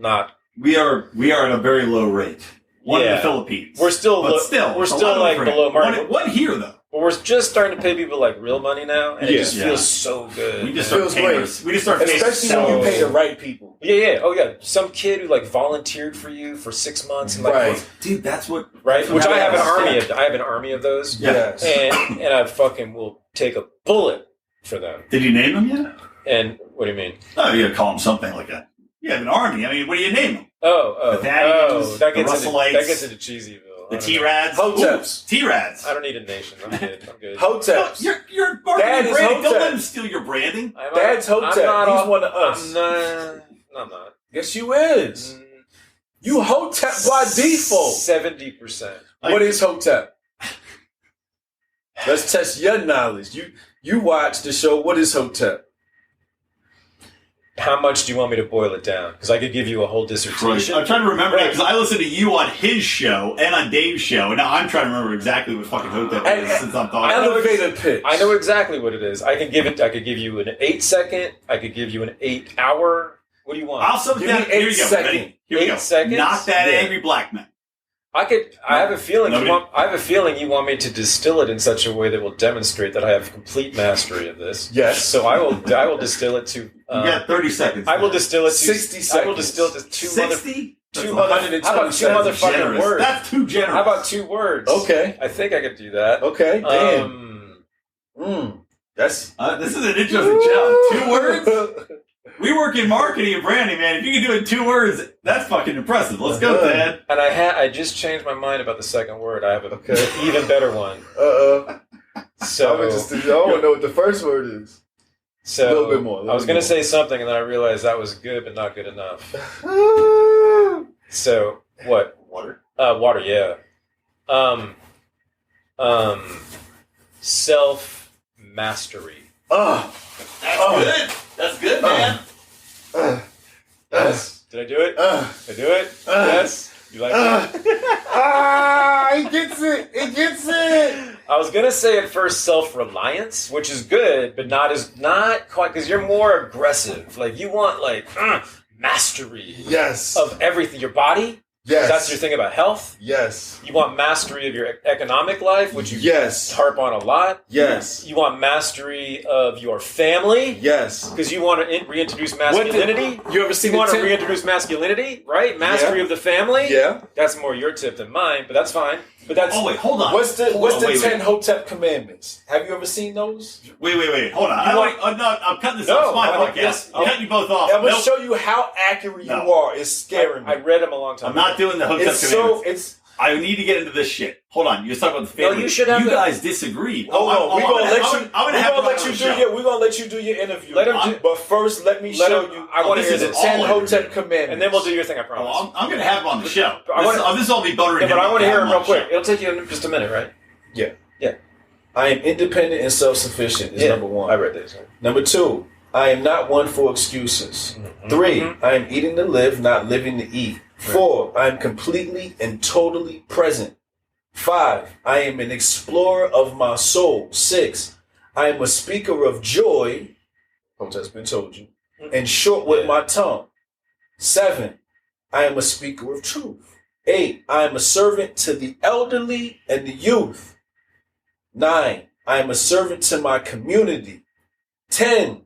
We are at a very low rate. In the Philippines. We're still like below market. One here though. But we're just starting to pay people like real money now, and it just feels so good. We just feels great. We just start paying, especially when you pay the right people. Yeah. Oh yeah, some kid who like volunteered for you for 6 months, and dude, that's what. Right, which I have an army of. I have an army of those. Yes, and I fucking will take a bullet for them. Did you name them yet? And what do you mean? Oh, you gotta call them something like that. You have an army. I mean, what do you name them? Oh, the Thaddeus, that gets into Cheesyville. The T-Rads. Hoteps. T-Rads. I don't need a nation. I'm good. Hoteps. You're Dad marketing is branding. Don't Hotep. let him steal your branding. Dad's Hotep. He's one of us. I'm not. Yes, you is. You Hotep by default. 70%. What is Hotep? Let's test your knowledge. You watch the show. What is Hotep? How much do you want me to boil it down? Because I could give you a whole dissertation. I'm trying to remember that because I listened to you on his show and on Dave's show, and now I'm trying to remember exactly what fucking Hotep is since I'm talking. Elevator pitch. I know exactly what it is. I could give you an 8 second. I could give you an 8 hour. What do you want? I'll sum it down. Here you go. Ready? Here we go. 8 seconds. Not that angry black man. I have a feeling. I have a feeling you want me to distill it in such a way that will demonstrate that I have complete mastery of this. Yes. So I will distill it to. You got 30 seconds. I will distill it to 60 seconds. I will distill it to 60. How about 2 motherfucking words? That's too generous. How about 2 words? Okay. I think I could do that. Okay. Damn. That's this is an interesting challenge. 2 words. We work in marketing and branding, man. If you can do it in 2 words, that's fucking impressive. Let's go, Dad. And I just changed my mind about the second word. I have an even better one. So I want to know what the first word is. So a little bit more. I was going to say something, and then I realized that was good, but not good enough. So what? Water. Water. Yeah. Self mastery. That's good, man. Yes. Did I do it? Did I do it? Yes. You like it? He gets it. He gets it. I was gonna say at first self-reliance, which is good, but not quite, because you're more aggressive. Like you want mastery. Yes. Of everything, your body. Yes. That's your thing about health. Yes. You want mastery of your economic life, which you harp on a lot. Yes. You want mastery of your family. Yes. Because you want to reintroduce masculinity. You ever seen? You want to reintroduce masculinity, right? Mastery of the family. Yeah. That's more your tip than mine, but that's fine. But that's wait, hold on. What's the 10 Hotep Commandments? Have you ever seen those? Wait. Hold on. I'm cutting this off. It's my podcast. I'm cutting you both off. I'm going to show you how accurate you are. It's scaring me. I read them a long time ago. I'm not doing the Hotep Commandments. I need to get into this shit. Hold on. You're talking about the family. No, you should have. You guys disagreed. Hold on. We're going to let you do your interview. But first, let me show you. I want to hear the 10 Hotep Commandments. And then we'll do your thing, I promise. I'm going to have him on the show. This will all be buttering. But I want to hear him real quick. It'll take you just a minute, right? Yeah. Yeah. I am independent and self-sufficient is number 1. I read this. Number 2, I am not one for excuses. 3, I am eating to live, not living to eat. 4, I am completely and totally present. 5, I am an explorer of my soul. 6, I am a speaker of joy. Hope that's been told you. And short with my tongue. 7, I am a speaker of truth. 8, I am a servant to the elderly and the youth. 9, I am a servant to my community. 10,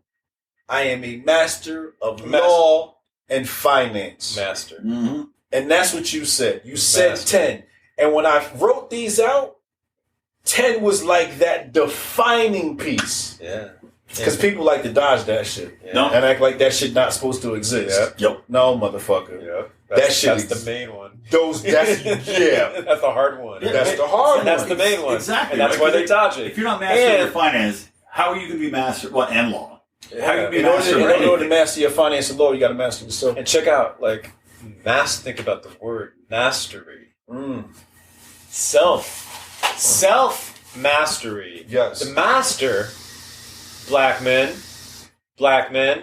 I am a master of law and finance. Master. Mm-hmm. And that's what you said. You said 10. And when I wrote these out, 10 was like that defining piece. Yeah. Because people like to dodge that shit. Yeah. And act like that shit not supposed to exist. Yeah. Yep. No, motherfucker. Yeah. That's the main one. That's the hard one. Yeah, that's the hard one. That's the main one. Exactly. And that's why they dodge it. If you're not mastering your finance, how are you going to be master? And law. Yeah. How are you going to be in order to master your finance and law, you got to master yourself. And check out, think about the word mastery. Self mastery. Yes. The master, black men.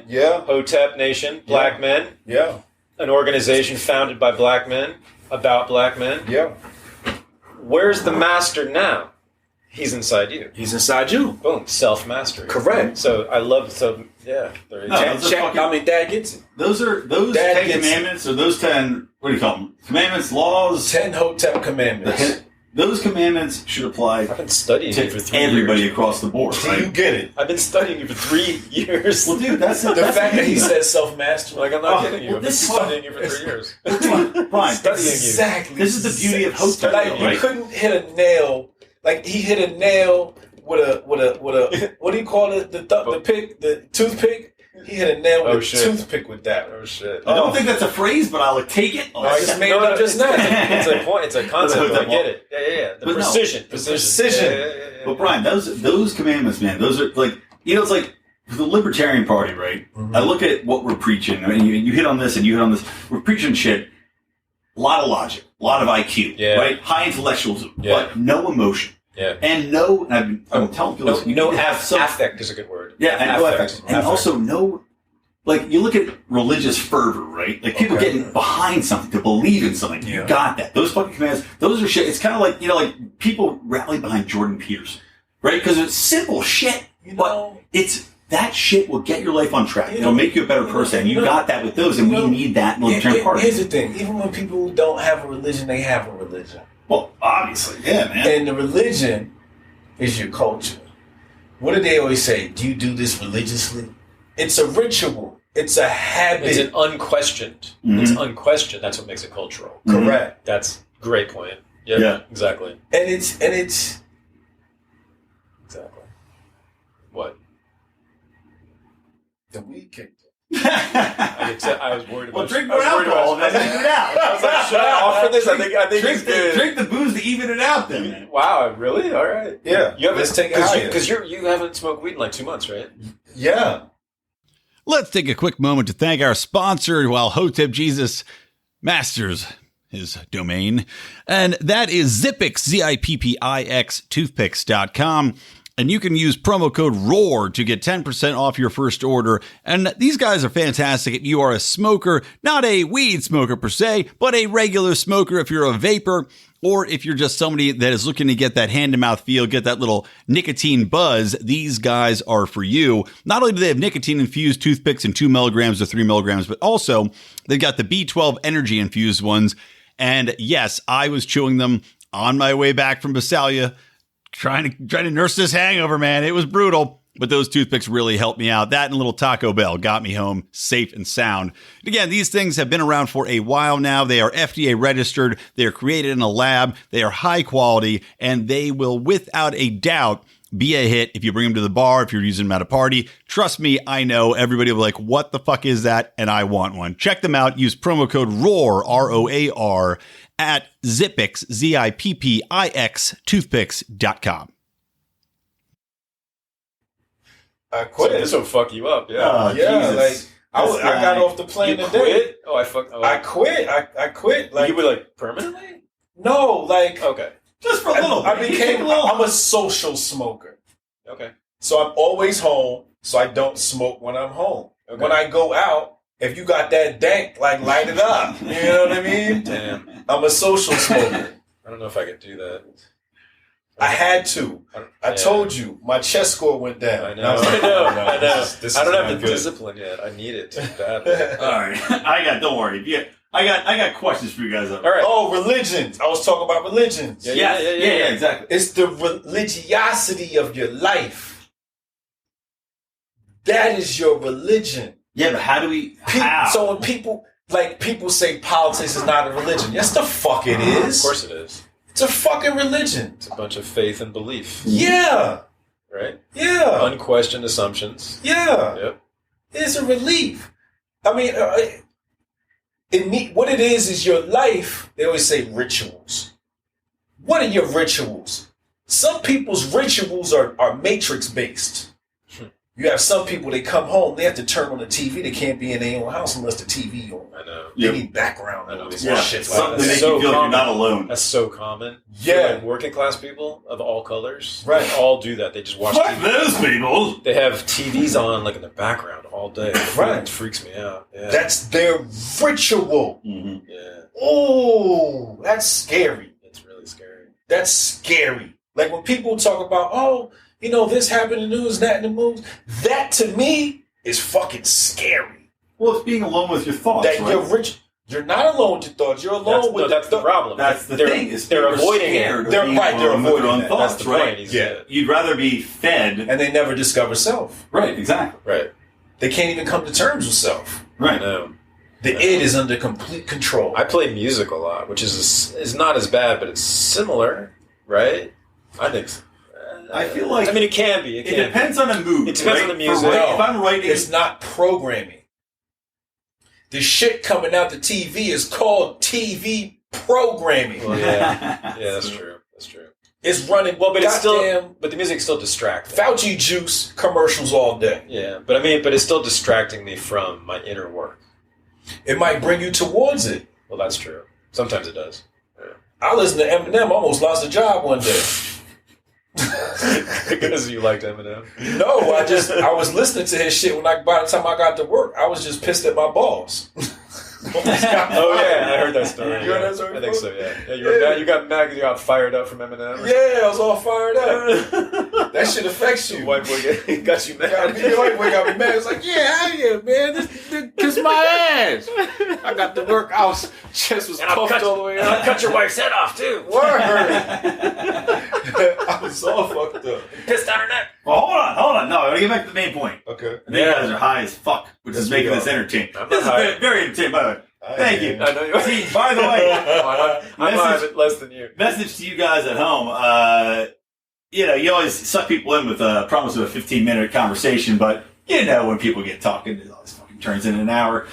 Yeah. Hotep Nation, black men. Yeah. An organization founded by black men, about black men. Yeah. Where's the master now? He's inside you. He's inside you. Boom. Self-mastery. Correct. So I love, Dad gets it. Those 10 commandments, or those 10, what do you call them? Commandments, laws? 10 Hotep Commandments. Those commandments should apply I've been studying to you for 3 everybody years. across the board. Do right? you get it? I've been studying you for 3 years. Well, dude, that's the fact that he says self-mastery. I'm not kidding you. Well, I've been studying you for 3 years. Fine. Studying you. Exactly. This is the beauty of Hotep. You couldn't hit a nail. Like he hit a nail with a what do you call it? The toothpick. He hit a nail with a shit. toothpick with that. Oh shit! I don't think that's a phrase, but I'll take it. I just made it up just now. It's a point. It's a concept. I get it. Yeah. The But no, precision. precision. Yeah. But Brian, those commandments, man, those are like, it's like the Libertarian Party, right? Mm-hmm. I look at what we're preaching, and you hit on this and you hit on this. We're preaching shit, a lot of logic, a lot of IQ, right? High intellectualism, but no emotion. Yeah. And no, and I've been telling people this, you need to have some affect is a good word. Yeah, and no affect. And also no, like, you look at religious fervor, right? Like, people getting behind something, to believe in something. You got that. Those fucking commands, those are shit. It's kind of like, like, people rally behind Jordan Peterson, right? Because it's simple shit, but that shit will get your life on track. It'll make you a better person. You got that with those, and we need that in the Libertarian Party. Here's the thing. Even when people who don't have a religion, they have a religion. Well, obviously, yeah, man. And the religion is your culture. What do they always say? Do you do this religiously? It's a ritual. It's a habit. It's an unquestioned. Mm-hmm. It's unquestioned. That's what makes it cultural. Mm-hmm. Correct. That's a great point. Yep, yeah, exactly. And it's exactly what the weed kicked. I was worried about. Well, drink more alcohol, then even it out. I was like, should I offer this? I think it's good. Drink the booze to even it out, then. Man. Wow, really? All right. Yeah. You haven't, let's take it higher. Because you haven't smoked weed in like 2 months, right? Yeah. Let's take a quick moment to thank our sponsor while Hotep Jesus masters his domain. And that is Zippix, Zippix, toothpicks.com. And you can use promo code ROAR to get 10% off your first order. And these guys are fantastic if you are a smoker, not a weed smoker per se, but a regular smoker if you're a vapor, or if you're just somebody that is looking to get that hand-to-mouth feel, get that little nicotine buzz. These guys are for you. Not only do they have nicotine-infused toothpicks in 2 milligrams to 3 milligrams, but also they've got the B12 energy-infused ones. And yes, I was chewing them on my way back from Visalia, trying to nurse this hangover, man. It was brutal, but those toothpicks really helped me out. That and a little Taco Bell got me home safe and sound. And again, these things have been around for a while now. They are FDA registered. They are created in a lab. They are high quality, and they will, without a doubt, be a hit if you bring them to the bar, if you're using them at a party. Trust me, I know everybody will be like, what the fuck is that? And I want one. Check them out. Use promo code ROAR, ROAR, at Zippix, Zippix, toothpicks.com. I quit. So this will fuck you up, yeah. Yeah, Jesus. like I got off the plane You today. quit? Oh, I quit. I quit. Like you were like permanently? no, like Okay. Just for a little bit. I'm a social smoker. Okay. So I'm always home, so I don't smoke when I'm home. Okay. When I go out, if you got that dank, like, light it up. You know what I mean? Damn. I'm a social smoker. I don't know if I could do that. I had to. I told you, my chest score went down. I know. I was like, I know. This I don't is have not the good. discipline yet. I need it badly. All right. Don't worry. I got questions for you guys. All right. Oh, religions. I was talking about religions. Yeah, exactly. It's the religiosity of your life. That is your religion. Yeah, but how? So when people say politics is not a religion, yes, the fuck it is. Of course it is. It's a fucking religion. It's a bunch of faith and belief. Yeah. Right? Yeah. Unquestioned assumptions. Yeah. Yep. It's a relief. I mean, what it is your life. They always say rituals. What are your rituals? Some people's rituals are matrix based. You have some people, they come home, they have to turn on the TV. They can't be in their own house unless the TV on. I know. They need background noise. Yeah, Shit something to like that. make so you feel like you're common. not alone. That's so common. Yeah. For, like, working class people of all colors. Right. They all do that. They just watch Fuck TV. those people. They have TVs on like in the background all day. Right. It freaks me out. Yeah. That's their ritual. Mm-hmm. Yeah. Oh, that's scary. It's really scary. That's scary. Like when people talk about, oh, this happened in the news, that in the news. That to me is fucking scary. Well, it's being alone with your thoughts. That right? you're rich. You're not alone with your thoughts. You're alone with that's the problem. That's the they're, thing. Is they're people are avoiding scared it. of They're being right, they're alone with their avoiding own that. thoughts, That's the right? point. He's- Yeah. You'd rather be fed. And they never discover self. Right, exactly. Right. They can't even come to terms with self. Right. No. The id is under complete control. I play music a lot, which is not as bad, but it's similar, right? I think. I feel like I mean, it can be. It depends on the mood. It depends on the music. If I'm writing, it's not programming. The shit coming out the TV is called TV programming. Well, yeah, that's true. That's true. It's running. Well, but goddamn, but the music's still distracting. Fauci juice commercials all day. Yeah, but it's still distracting me from my inner work. It might bring you towards it. Well, that's true. Sometimes it does. Yeah. I listened to Eminem. Almost lost a job one day. Because you liked Eminem. No, I was listening to his shit by the time I got to work, I was just pissed at my boss. Oh yeah, I heard that story. You heard that story? I think so. Yeah. You got mad because you got fired up from Eminem. Yeah, I was all fired up. That shit affects you. White boy got you mad. The white boy got me mad. It's like, man, this kiss my ass. I got to work. Chest was puffed all the way I'll out. cut your wife's head off too. Word. I was all fucked up. Pissed on her neck. well, hold on. No, I gotta get back to the main point. Okay. I think you guys are high as fuck, which is making this entertaining. I'm This is not high. very entertaining, by the way. Thank you. I know you are. See, by the way, I'm high, but less than you. message to you guys at home. You always suck people in with a promise of a 15-minute conversation, but when people get talking, it always fucking turns into an hour.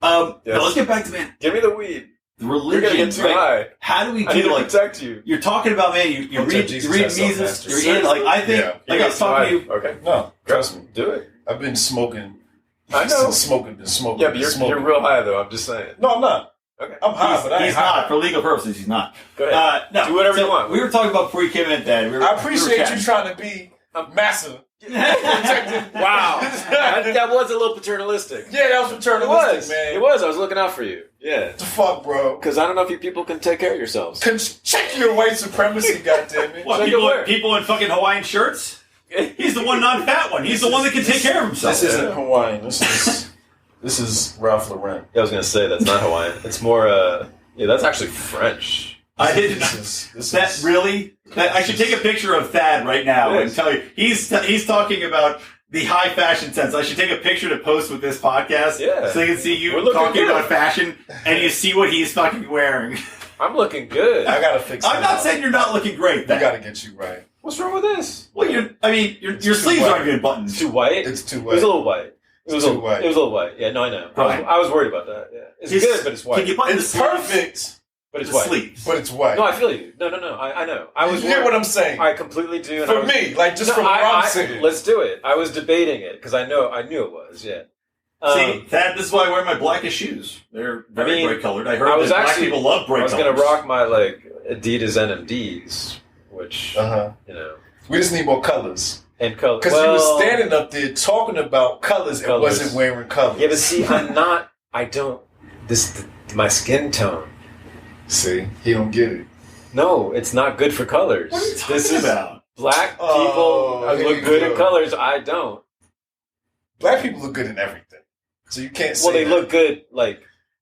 But let's get back to, man, Give me the weed. the You're religion. gonna get too right? high. How do we I need do, to like, protect you. you're talking about, man, you read Jesus has Mises, self-mastery. you're in, like, I think, Yeah. like I was talking to you, Okay. No, trust me. Do it. I've been smoking. I know. Been smoking. Yeah, but you're smoking. real high though. I'm just saying. No, I'm not. Okay. I'm high, but I ain't he's high. not, for legal purposes, he's not. Go ahead. No, Do whatever you want. We were talking about before you came in, Dad. I appreciate you trying to be massive. Wow. that was a little paternalistic. Yeah, that was It paternalistic, was. man. It was. I was looking out for you. Yeah. What the fuck, bro? Because I don't know if you people can take care of yourselves. Check your white supremacy, goddammit. What, Check it where? people in fucking Hawaiian shirts? He's the one non-fat one. He's the one that can take care of himself. This isn't Hawaiian. This is Ralph Lauren. I was going to say that's not Hawaiian. It's more, that's actually French. I didn't. I should take a picture of Thad right now and tell you he's talking about the high fashion sense. I should take a picture to post with this podcast, so they can see you talking about fashion and you see what he's fucking wearing. I'm looking good. I gotta fix. I'm not saying you're not looking great. You gotta get you right. What's wrong with this? Well, your sleeves white. aren't good buttons. It's too white. It's too It white. was a little white. It was a too white. It was a little white. Yeah, no, I know. Right. I was worried about that. Yeah, it's good, but it's white. Can you button It's the sleeves? perfect, But it's The white. sleeves. but it's white. No, I feel you. No. I know. I was. You get worried. what I'm saying? I completely do. and For I was- me, like just No, from what I'm saying. let's do it. I was debating it because I knew it was. Yeah. See, Thad, this is why I wear my blackest shoes. They're very bright colored. I heard I was that black actually- people love bright I was colors. gonna rock my Adidas NMDs, which We just need more colors. and color. Because you were standing up there talking about colors and Colors. wasn't wearing colors. Yeah, but see, I'm not. I don't. My skin tone. See, he don't get it. No, it's not good for colors. What are you talking This is about? black people Oh, here look you good go. in colors. I don't. Black people look good in everything. So you can't say Well, they that. look good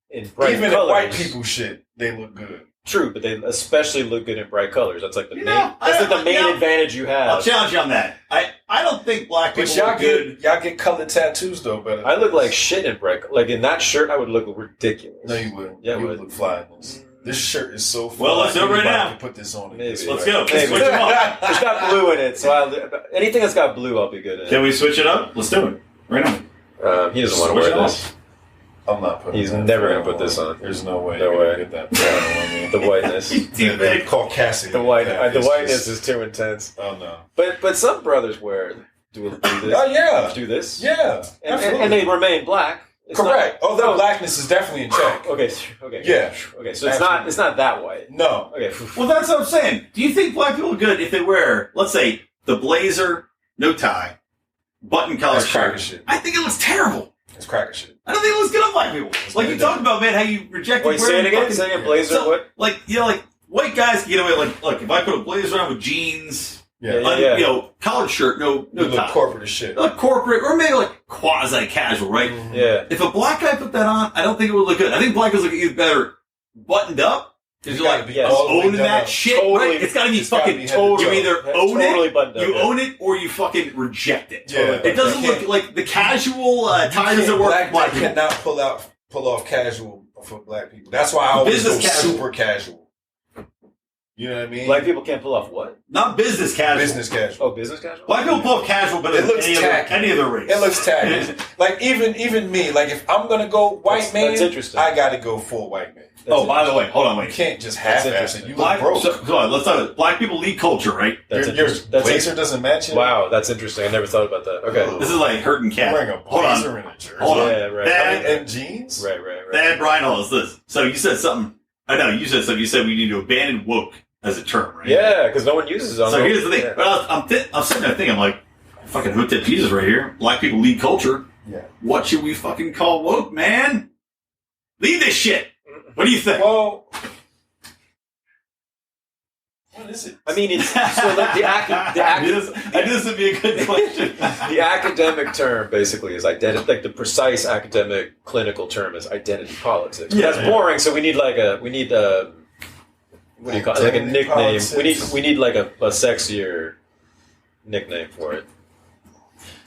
in bright Even colors. in white people shit, they look good. True, but they especially look good in bright colors. That's like the You main. know, That's like the main advantage you I'll have. challenge you on that. I don't think black But people look good. y'all get colored tattoos though better. I look like shit in bright. Like in that shirt, I would look ridiculous. No, you wouldn't. Yeah, I you would. look fly in this. This shirt is so fly. Well, let's do it right Anybody now. can put this on. Maybe. Let's go. Maybe. Switch them up. It's got blue in it, so anything that's got blue, I'll be good in. Can we switch it up? Let's do it. Right now. He doesn't want to Switch wear it this. I'm not putting He's that never flannel gonna put this on. There's no way. No you're way. gonna get that flannel on me. The whiteness. Too big. Caucasian. The white. That The is whiteness just- is too intense. Oh no. But some brothers do this. Oh yeah. Do this. Yeah. And absolutely. they remain black. It's Correct. not- Oh, their blackness is definitely in check. Okay. Yeah. Okay. So it's not that white. No. Okay. Well, that's what I'm saying. Do you think black people are good if they wear, let's say, the blazer, no tie, button collar That's cracker shirt? shit. I think it looks terrible. It's cracker shit. I don't think it looks good on black people. Like you talked about, man, how you rejected Wait, say it wearing again. fucking- Say it again. Blazer. So, What? like, like white guys can get away. Like, look, if I put a blazer on with jeans, Yeah. collared shirt, no You look tie. corporate as shit. Like corporate, or maybe like quasi casual, right? Yeah. If a black guy put that on, I don't think it would look good. I think black guys look either better buttoned up because you're like yes. all the way owning done that up. shit, Totally. right? It's got to be It's gotta fucking be head to toe. You either own Totally it, buttoned up, you yeah. own it, or you fucking reject it. Yeah. It doesn't You look can't- like the casual tie doesn't work for black people. cannot pull off casual for black people. That's why I always Business go casual. super casual. You know what I mean? Black people can't pull off what? Not business casual. Business casual. Oh, business casual? Black people pull off casual, but It looks tacky. any other race. It looks tacky. Like even me, like if I'm gonna go white man, that's interesting. I gotta go full white man. Oh, by the way, hold on, You wait. can't just half-ass it. You look Black, broke. so, come on, let's talk about it. Black people lead culture, right? That's Your interesting. That's blazer doesn't match it. Wow, that's interesting. I never thought about that. Okay. This is like hurting cat. Wearing a Hold on. blazer and a jersey. Hold on. Yeah, right. Dad, And jeans. Right. Dad, Brian, hold on, this. So you said something. I know, you said something. You said we need to abandon woke as a term, right? Yeah, because no one uses it. So here's the thing. Yeah. But I'm sitting there thinking, I'm like, fucking Hotep Jesus right here. Black people lead culture. Yeah. What should we fucking call woke, man? Lead this shit. What do you think? Well, what is it? I mean, it's so like I knew this would be a good question. the academic term basically is identity. Like the precise academic clinical term is identity politics. But Yeah, that's boring. So we need a what do you call it? Like a Identity nickname. politics. We need like a sexier nickname for it.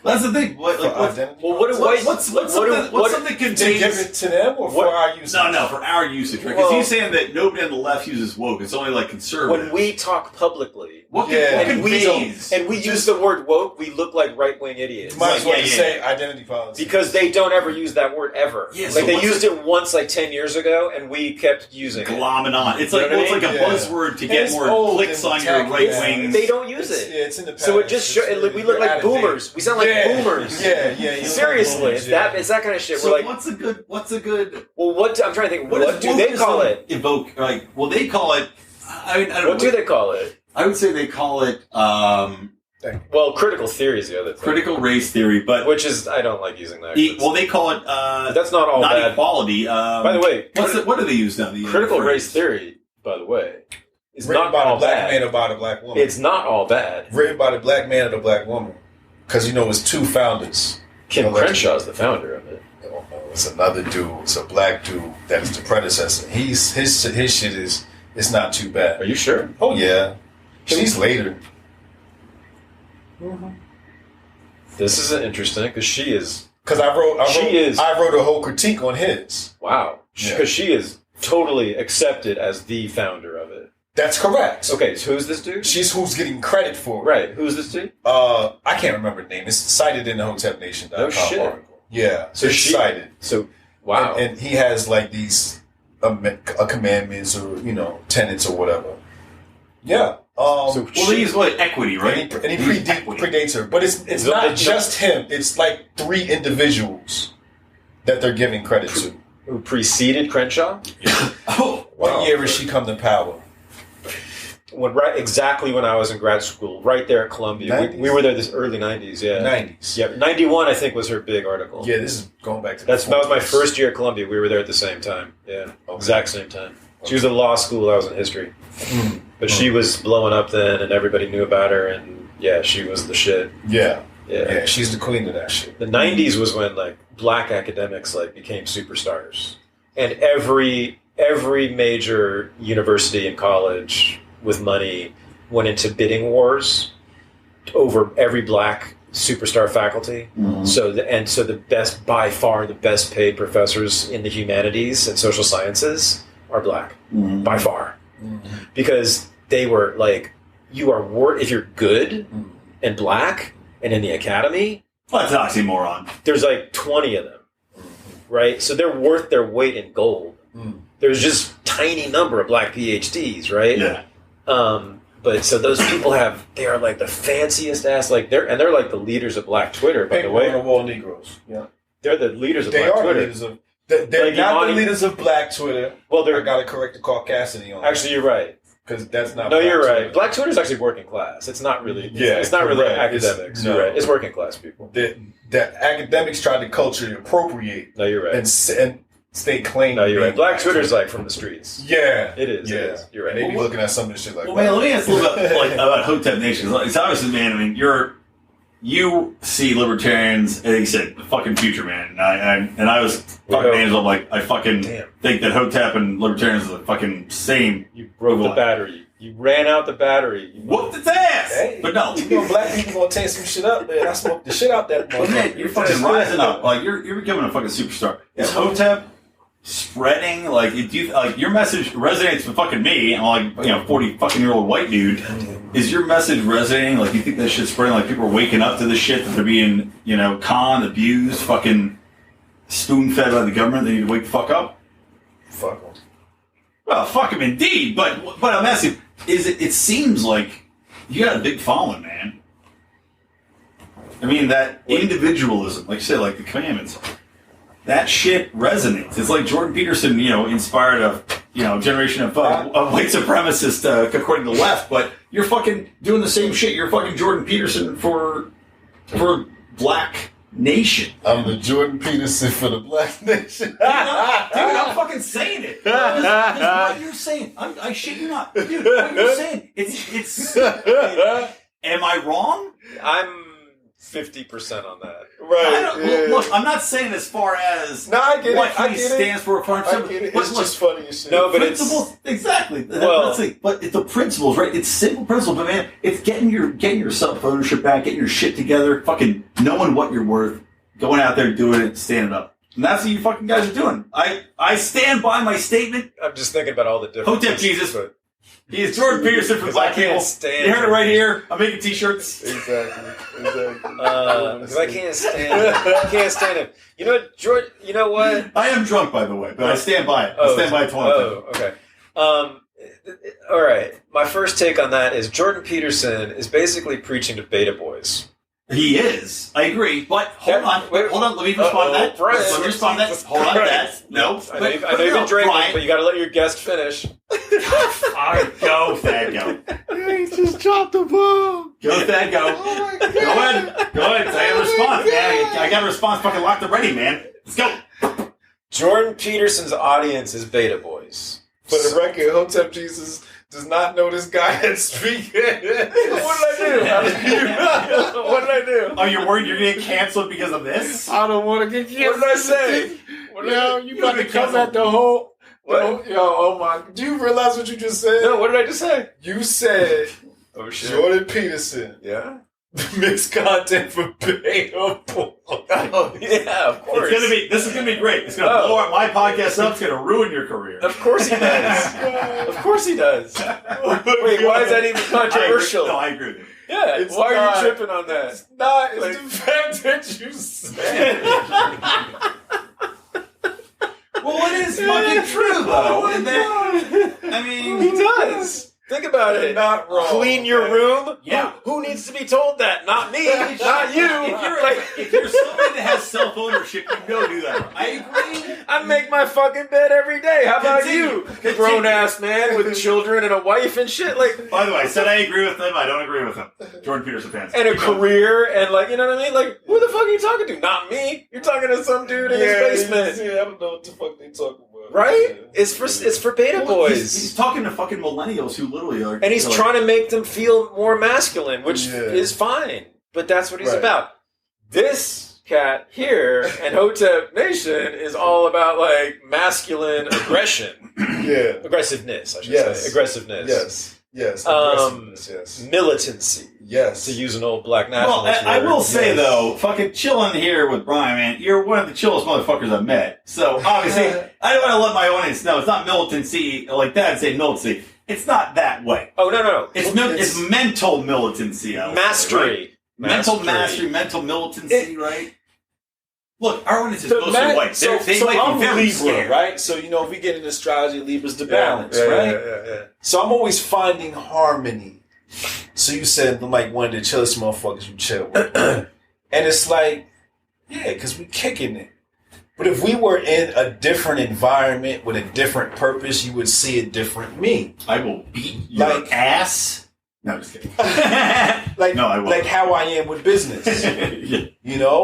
That's the thing. What, like, For what's, identity? Well, what do white? what's what something To give contains? it to them or for What- our use? No, for our usage, right? Because Well- he's saying that nobody on the left uses woke. It's only like conservative. When we talk publicly, what Yeah. what and we conveys? use the word woke, we look like right wing idiots. Might as well Yeah, just yeah. say identity politics. Because they don't ever use that word ever. Yeah, so like they what's used it once like 10 years ago and we kept using it. glomming on. It's You like know what I it's like a mean? Yeah. buzzword to And get it's more old clicks and on your tacky. right Yeah. wing. They don't use It's, it. yeah, it's in the past. So it just we look like boomers. We sound like boomers. Yeah. You look like Seriously, boomers, it's that kind of shit. So We're like, what's a good? well, what I'm trying to think. What does do they call wokeism it? Evoke like? Well, they call it. I mean, I don't What know. do they call it? I would say they call it Well, critical theory is the other thing. critical race theory, but Which is I don't like using that. well, they call it That's not all not bad. equality. By the way, what do they use now? The critical phrase? race theory, by the way, is Written not by all the black bad. man or by the black woman. It's not all bad. written by the black man or the black woman. Because it's two founders. Kim Allegedly. Crenshaw is the founder of it. I don't know. It's another dude. It's a black dude that is the predecessor. His shit is it's not too Are bad. you sure? Oh yeah, she's later. This is interesting because she is Because I wrote a whole critique on his. wow. Yeah. Because she is totally accepted as the founder of it. That's correct. Okay, so who's this dude? She's who's getting credit for it. Right, who's this dude? I can't remember the name. It's cited in the HotepNation.com No shit. article. Yeah, So it's she- cited. So wow. And he has like these commandments or tenets or whatever. Yeah. Well, they use what equity, right? And he They use equity. predates her, but it's not just him. It's like 3 individuals that they're giving credit to. Who preceded Crenshaw? Oh, What year has she come to power? Exactly when I was in grad school, right there at Columbia. 90s? We were there this early 90s, yeah. 90s. Yeah, 91 I think was her big article. Yeah, this is going back to That was my 40s. first year at Columbia. We were there at the same time. Yeah, exact same time. She was in law school. I was in history. But she was blowing up then, and everybody knew about her, and yeah, she was the shit. Yeah. Yeah. Yeah, she's the queen of that shit. The 90s was when like black academics like became superstars, and every major university and college with money went into bidding wars over every black superstar faculty. So the best, by far the best paid professors in the humanities and social sciences are black, by far, because they were like, if you're good and black and in the academy, well, that's an oxymoron. there's like 20 of them, right? So they're worth their weight in gold. There's just tiny number of black PhDs, right? Yeah. But so those people they are like the fanciest ass, like they're like the leaders of Black Twitter, by the Paper on the way. wall Negroes. Yeah. They're the leaders of They Black are the Twitter. leaders of. They're Like not Imani- the leaders of Black Twitter. Well, I they're gotta correct the caucasity on actually, you're right. because that's not. No, Black you're right. Twitter. Black Twitter is actually working class. It's not really. Yeah, it's not really correct. academics. No. You're right. It's working class people. That academics tried to culturally appropriate No, you're right. and stay claim. No, you're to right. be Black Twitter's like from the streets. Yeah, It is. Yeah, It is. You're right. And they be looking at some of this shit like. Well, man, let me ask a little bit about Hotep Nation. It's obviously, man. I mean, you see libertarians, and you said the fucking future, man. And I was fucking angel. I'm like, I fucking think that Hotep and libertarians are the fucking same. You broke the battery. You ran out the battery. You Whooped its ass. Hey, But no, black people gonna take some shit up, man. I smoked the shit out that but man, you're fucking rising up. Like you're becoming a fucking superstar. Is Hotep spreading? Like, do you, like, your message resonates with fucking me, and I'm like, 40 fucking year old white dude. Is your message resonating? Like, you think that shit's spreading? Like, people are waking up to this shit, that they're being, conned, abused, fucking spoon-fed by the government? They need to wake the fuck up? Fuck them. Well, fuck them indeed, but I'm asking, it seems like you got a big following, man. I mean, that individualism, like you said, like the commandments, that shit resonates. It's like Jordan Peterson, inspired a generation of white supremacists, according to the left, but you're fucking doing the same shit. You're fucking Jordan Peterson for black nation. I'm the Jordan Peterson for the black nation. Dude, I'm fucking saying it. What you're saying, I shit you not. Dude, what you're saying, it's am I wrong? I'm 50% on that. Right. Look, I'm not saying as far as I get what it. I he get stands for. I get it. It's just funny as shit. No, but principles, exactly. Well, but it's the principles, right? It's simple principles, but man, it's getting your self ownership back, getting your shit together, fucking knowing what you're worth, going out there doing it, standing up. And that's what you fucking guys are doing. I stand by my statement. I'm just thinking about all the different. Hotep Jesus. He is Jordan Peterson for black people. Stand you heard it right here. I'm making t-shirts. Exactly. Because I can't stand him. I can't stand him. You know what, George? You know what? I am drunk, by the way, but I stand by it. I stand by it. Okay. All right. My first take on that is Jordan Peterson is basically preaching to beta boys. He is. I agree. But hold on. Let me respond to that. Brian, Let me respond to that. Hold on to that. No. I know you've been drinking, but you got to let your guest finish. All right, go, Thad, go. He just dropped the bomb. Go, Thad, go. Oh my God. Go ahead. Go ahead. I got a response, man. I got a response fucking locked and ready, man. Let's go. Jordan Peterson's audience is beta boys. For the record, Hotep Jesus does not know this guy that's speaking. What did I do? What did I do? Oh, you're worried you're going to get canceled because of this? I don't want to get canceled. What did I say? Yo, you about to come at the whole... What? Yo, oh my... Do you realize what you just said? No, what did I just say? You said Oh, shit. Jordan Peterson Yeah? mixed content for beta boys. Oh, yeah, of course. This is gonna be great. It's gonna blow my podcast up. It's gonna ruin your career. Of course he does. Of course he does. Wait, why is that even controversial? I agree with you. Yeah, It's why are not. you tripping on that? It's not. It's Like- the fact that you said. Well, it is fucking true though. And then, I mean, He does. Think about it. Not wrong. Clean your room? Yeah. Who needs to be told that? Not me. Not you. If you're somebody that has self-ownership, you go do that. I agree. I make my fucking bed every day. How about Continue. you? Grown ass man with children and a wife and shit. Like, By the way, I said I agree with him. I don't agree with him. Jordan Peterson fans. and a Keep going. career and like, you know what I mean? Like, who the fuck are you talking to? Not me. You're talking to some dude in his basement. Yeah, I don't know what the fuck they talking about. Right? It's for beta Well, boys. He's talking to fucking millennials who literally are. And he's trying to make them feel more masculine, which Yeah. is fine. But that's what he's Right. about. This cat here and Hotep Nation is all about like masculine aggression. Yeah. Aggressiveness, I should Yes. say. Aggressiveness. Yes. Yes. Um, Aggressiveness, yes. Militancy, Yes. to use an old black Well, nationalist I word. will say Yes. though, fucking chilling here with Brian, man, you're one of the chillest motherfuckers I've met. So obviously, I don't want to let my audience know it's not militancy like that. I'd say militancy. It's not that way. Oh, no. It's mental militancy. I would say, right? Mastery. Mental mastery, mental militancy, right? Look, our audience is mostly white. So They might I'm be very Libra, scared. right? So, if we get into astrology, Libra's the Yeah, balance, yeah, right? Yeah. So I'm always finding harmony. So you said I'm like one of the chillest motherfuckers you chill with. And it's like, yeah, because we kicking it. But if we were in a different environment with a different purpose, you would see a different me. I will beat your Like- ass. No, I'm just kidding. Like, No, I won't. like how I am with business. Yeah.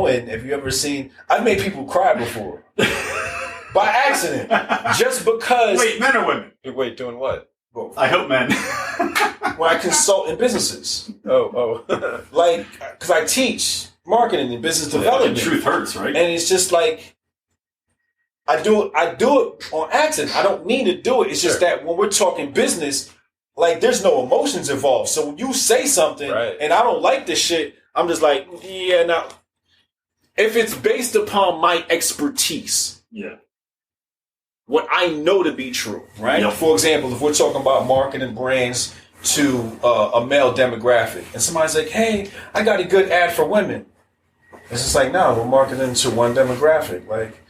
And have you ever seen, I've made people cry before. By accident. Just because Wait, men or women? Wait, doing what? both. I hope men. When I consult in businesses. Oh. Like, because I teach marketing and business Fucking development. truth hurts, right? And it's just like I do it on accident. I don't need to do it. It's just that when we're talking business, like there's no emotions involved. So when you say something Right. and I don't like this shit, I'm just like, yeah, now if it's based upon my expertise, Yeah. what I know to be true, right? Yep. For example, if we're talking about marketing brands to a male demographic, and somebody's like, "Hey, I got a good ad for women," it's just like, "No, we're marketing to one demographic." Like,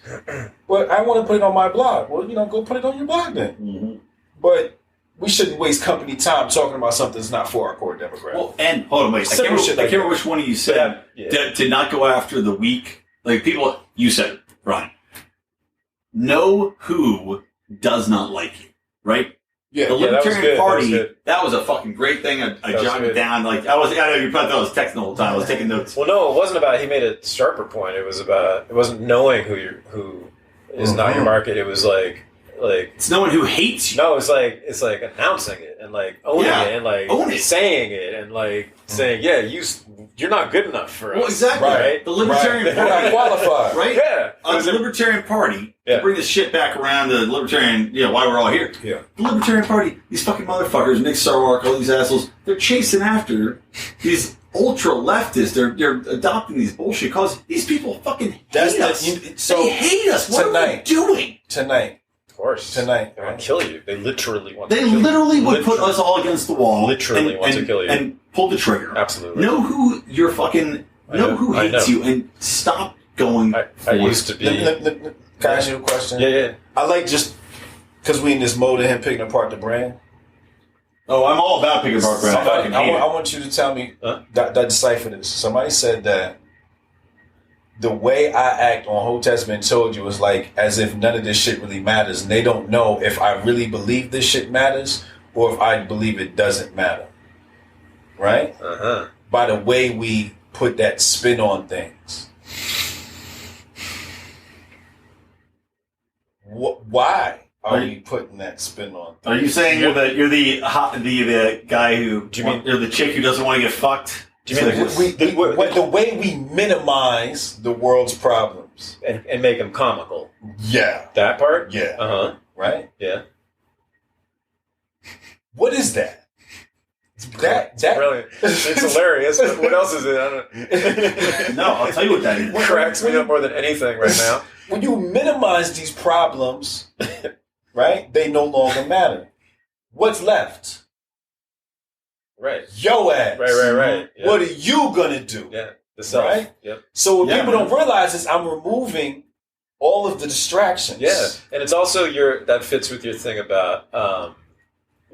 well, I want to put it on my blog. Well, go put it on your blog then. Mm-hmm. But we shouldn't waste company time talking about something that's not for our core demographic. Well, and hold on, wait. I can't remember which one of you said to not go after the weak. Like people, you said, Ron. Know who does not like you, right? Yeah, the Libertarian Party. That was a fucking great thing. I jotted it down. Like I know you thought I was texting the whole time. I was taking notes. Well, no, it wasn't about. He made a sharper point. It wasn't knowing who is not your market. It was like it's no one who hates you. No, it's like announcing it and like owning it and like saying it and like saying, you're not good enough for us. Well, exactly. Right? The Libertarian Party. They're not qualified. Right? Yeah. The Libertarian Party, to bring this shit back around to the Libertarian, why we're all here. Yeah. The Libertarian Party, these fucking motherfuckers, Nick Sarwark, all these assholes, they're chasing after these ultra leftists. They're adopting these bullshit causes. These people fucking hate us. They hate us. What are we doing? Tonight. Of course. Tonight. They want to kill you. They literally want to They kill you. literally would put us all against the wall. Literally want to kill you. And pull the trigger. Absolutely. Know who you're fucking... Know who hates you and stop going I used to be... Can I ask you a question? Yeah. I like just... Because we in this mode of him picking apart the brand. Oh, I'm all about picking apart brand. I want you to tell me... decipher this. Somebody said that the way I act on Hotep's been told you is like as if none of this shit really matters, and they don't know if I really believe this shit matters or if I believe it doesn't matter. Right? Uh-huh. By the way we put that spin on things. Why are we putting that spin on things? Are you saying you're the guy who... you're the chick who doesn't want to get fucked? Do you mean the way we minimize the world's problems and make them comical? Yeah. That part? Yeah. Uh-huh. Right? Yeah. What is that? That brilliant. It's hilarious. But what else is it? I don't No, I'll tell you what that is. It cracks me up more than anything right now. When you minimize these problems, right, they no longer matter. What's left? Right. Yo ass. Right. Yeah. What are you gonna do? Yeah. The self. Right? Yep. So what people don't realize is I'm removing all of the distractions. Yeah. And it's also that fits with your thing about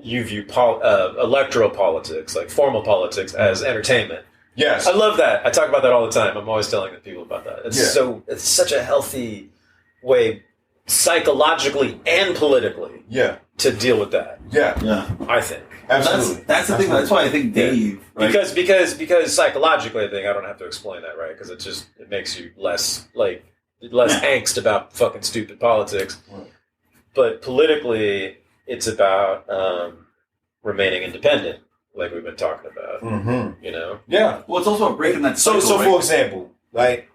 you view electoral politics, like formal politics, as entertainment. Yes. I love that. I talk about that all the time. I'm always telling people about that. It's such a healthy way, psychologically and politically, to deal with that. Yeah. I think. Absolutely. That's the thing. That's why I think Dave. Right? Because psychologically, I think I don't have to explain that, right? Because it makes you less angst about fucking stupid politics. Right. But politically, it's about remaining independent, like we've been talking about. Mm-hmm. You know? Yeah. Well, it's also about breaking that cycle. So for example, like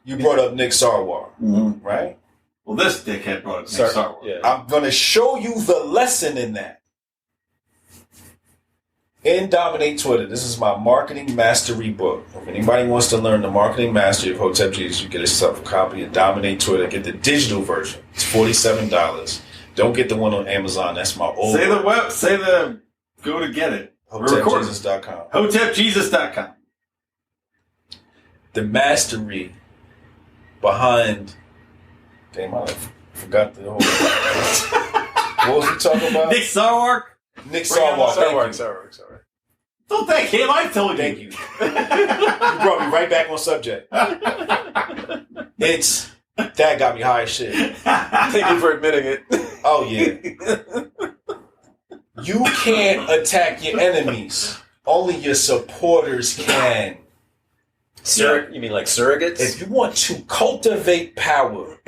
you brought up Nick Sarwark, right? Well, this dickhead brought up Nick Sarwark. Yeah. I'm gonna show you the lesson in that. In Dominate Twitter, this is my marketing mastery book. If anybody wants to learn the marketing mastery of Hotep Jesus, you get yourself a copy of Dominate Twitter. Get the digital version. It's $47. Don't get the one on Amazon. That's my old one. Go to get it. HotepJesus.com. HotepJesus.com. The mastery behind... Damn, I forgot the whole... What was we talking about? Nick Sarwark. Nick Sarwark. Sarwark. Don't thank him. I told you. Thank you. You brought me right back on subject. That got me high as shit. Thank you for admitting it. Oh, yeah. You can't attack your enemies. Only your supporters can. You mean like surrogates? If you want to cultivate power,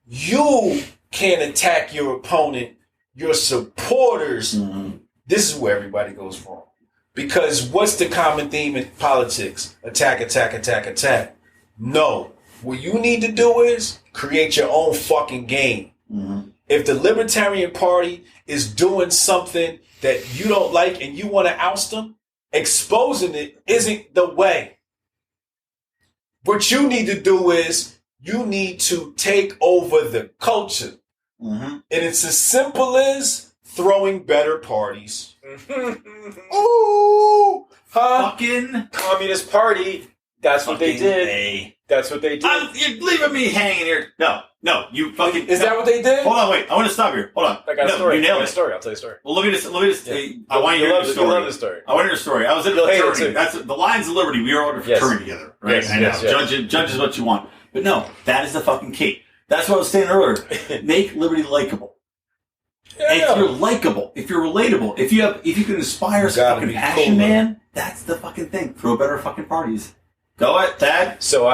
you can't attack your opponent. Your supporters. Mm-hmm. This is where everybody goes wrong. Because what's the common theme in politics? Attack, attack, attack, attack. No. What you need to do is create your own fucking game. Mm-hmm. If the Libertarian Party is doing something that you don't like and you want to oust them, exposing it isn't the way. What you need to do is you need to take over the culture. Mm-hmm. And it's as simple as throwing better parties. Ooh! Huh? Fucking Communist Party. That's what they did. That's what they did. You're leaving me hanging here. No, you fucking. Is that what they did? Hold on, wait. I want to stop here. Hold on. I got a story. You nailed it. I'll tell you a story. Well, let me just. I want you to hear the story. You love the story. I want to hear the story. I was in a fraternity. That's the Lions of Liberty. We were all in a fraternity together, right? Yes, I know. yes. Judge is what you want, but no, that is the fucking key. That's what I was saying earlier. Make liberty likable. Yeah. If you're likable, if you're relatable, if you can inspire some fucking passion, cool, man, that's the fucking thing. Throw better fucking parties. Go it, Thad. So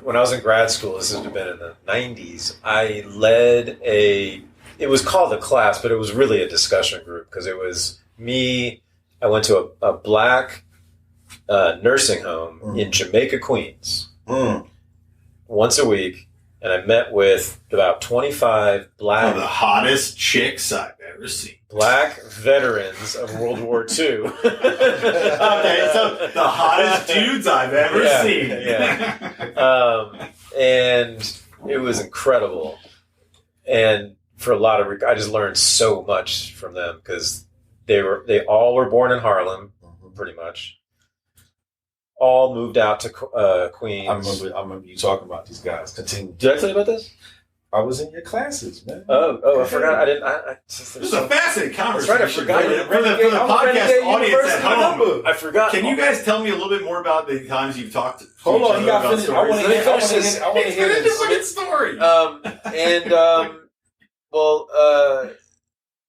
when I was in grad school, this would have been in the 90s, I led it was called a class, but it was really a discussion group because it was me. I went to a black nursing home in Jamaica, Queens, once a week. And I met with about 25 black... the hottest chicks I've ever seen. Black veterans of World War II. Okay, so the hottest dudes I've ever seen. Yeah. And it was incredible. And for a lot of... I just learned so much from them because they all were born in Harlem, pretty much. All moved out to Queens. I remember you talking about these guys. Continue. Did I tell you about this? I was in your classes, man. Oh, I forgot. I didn't. This is a fascinating conversation. That's right, I forgot. For the podcast audience at home, I forgot. Can you guys tell me a little bit more about the times you've talked to Hold on, you got about to finish. stories? I want to hear this fucking story.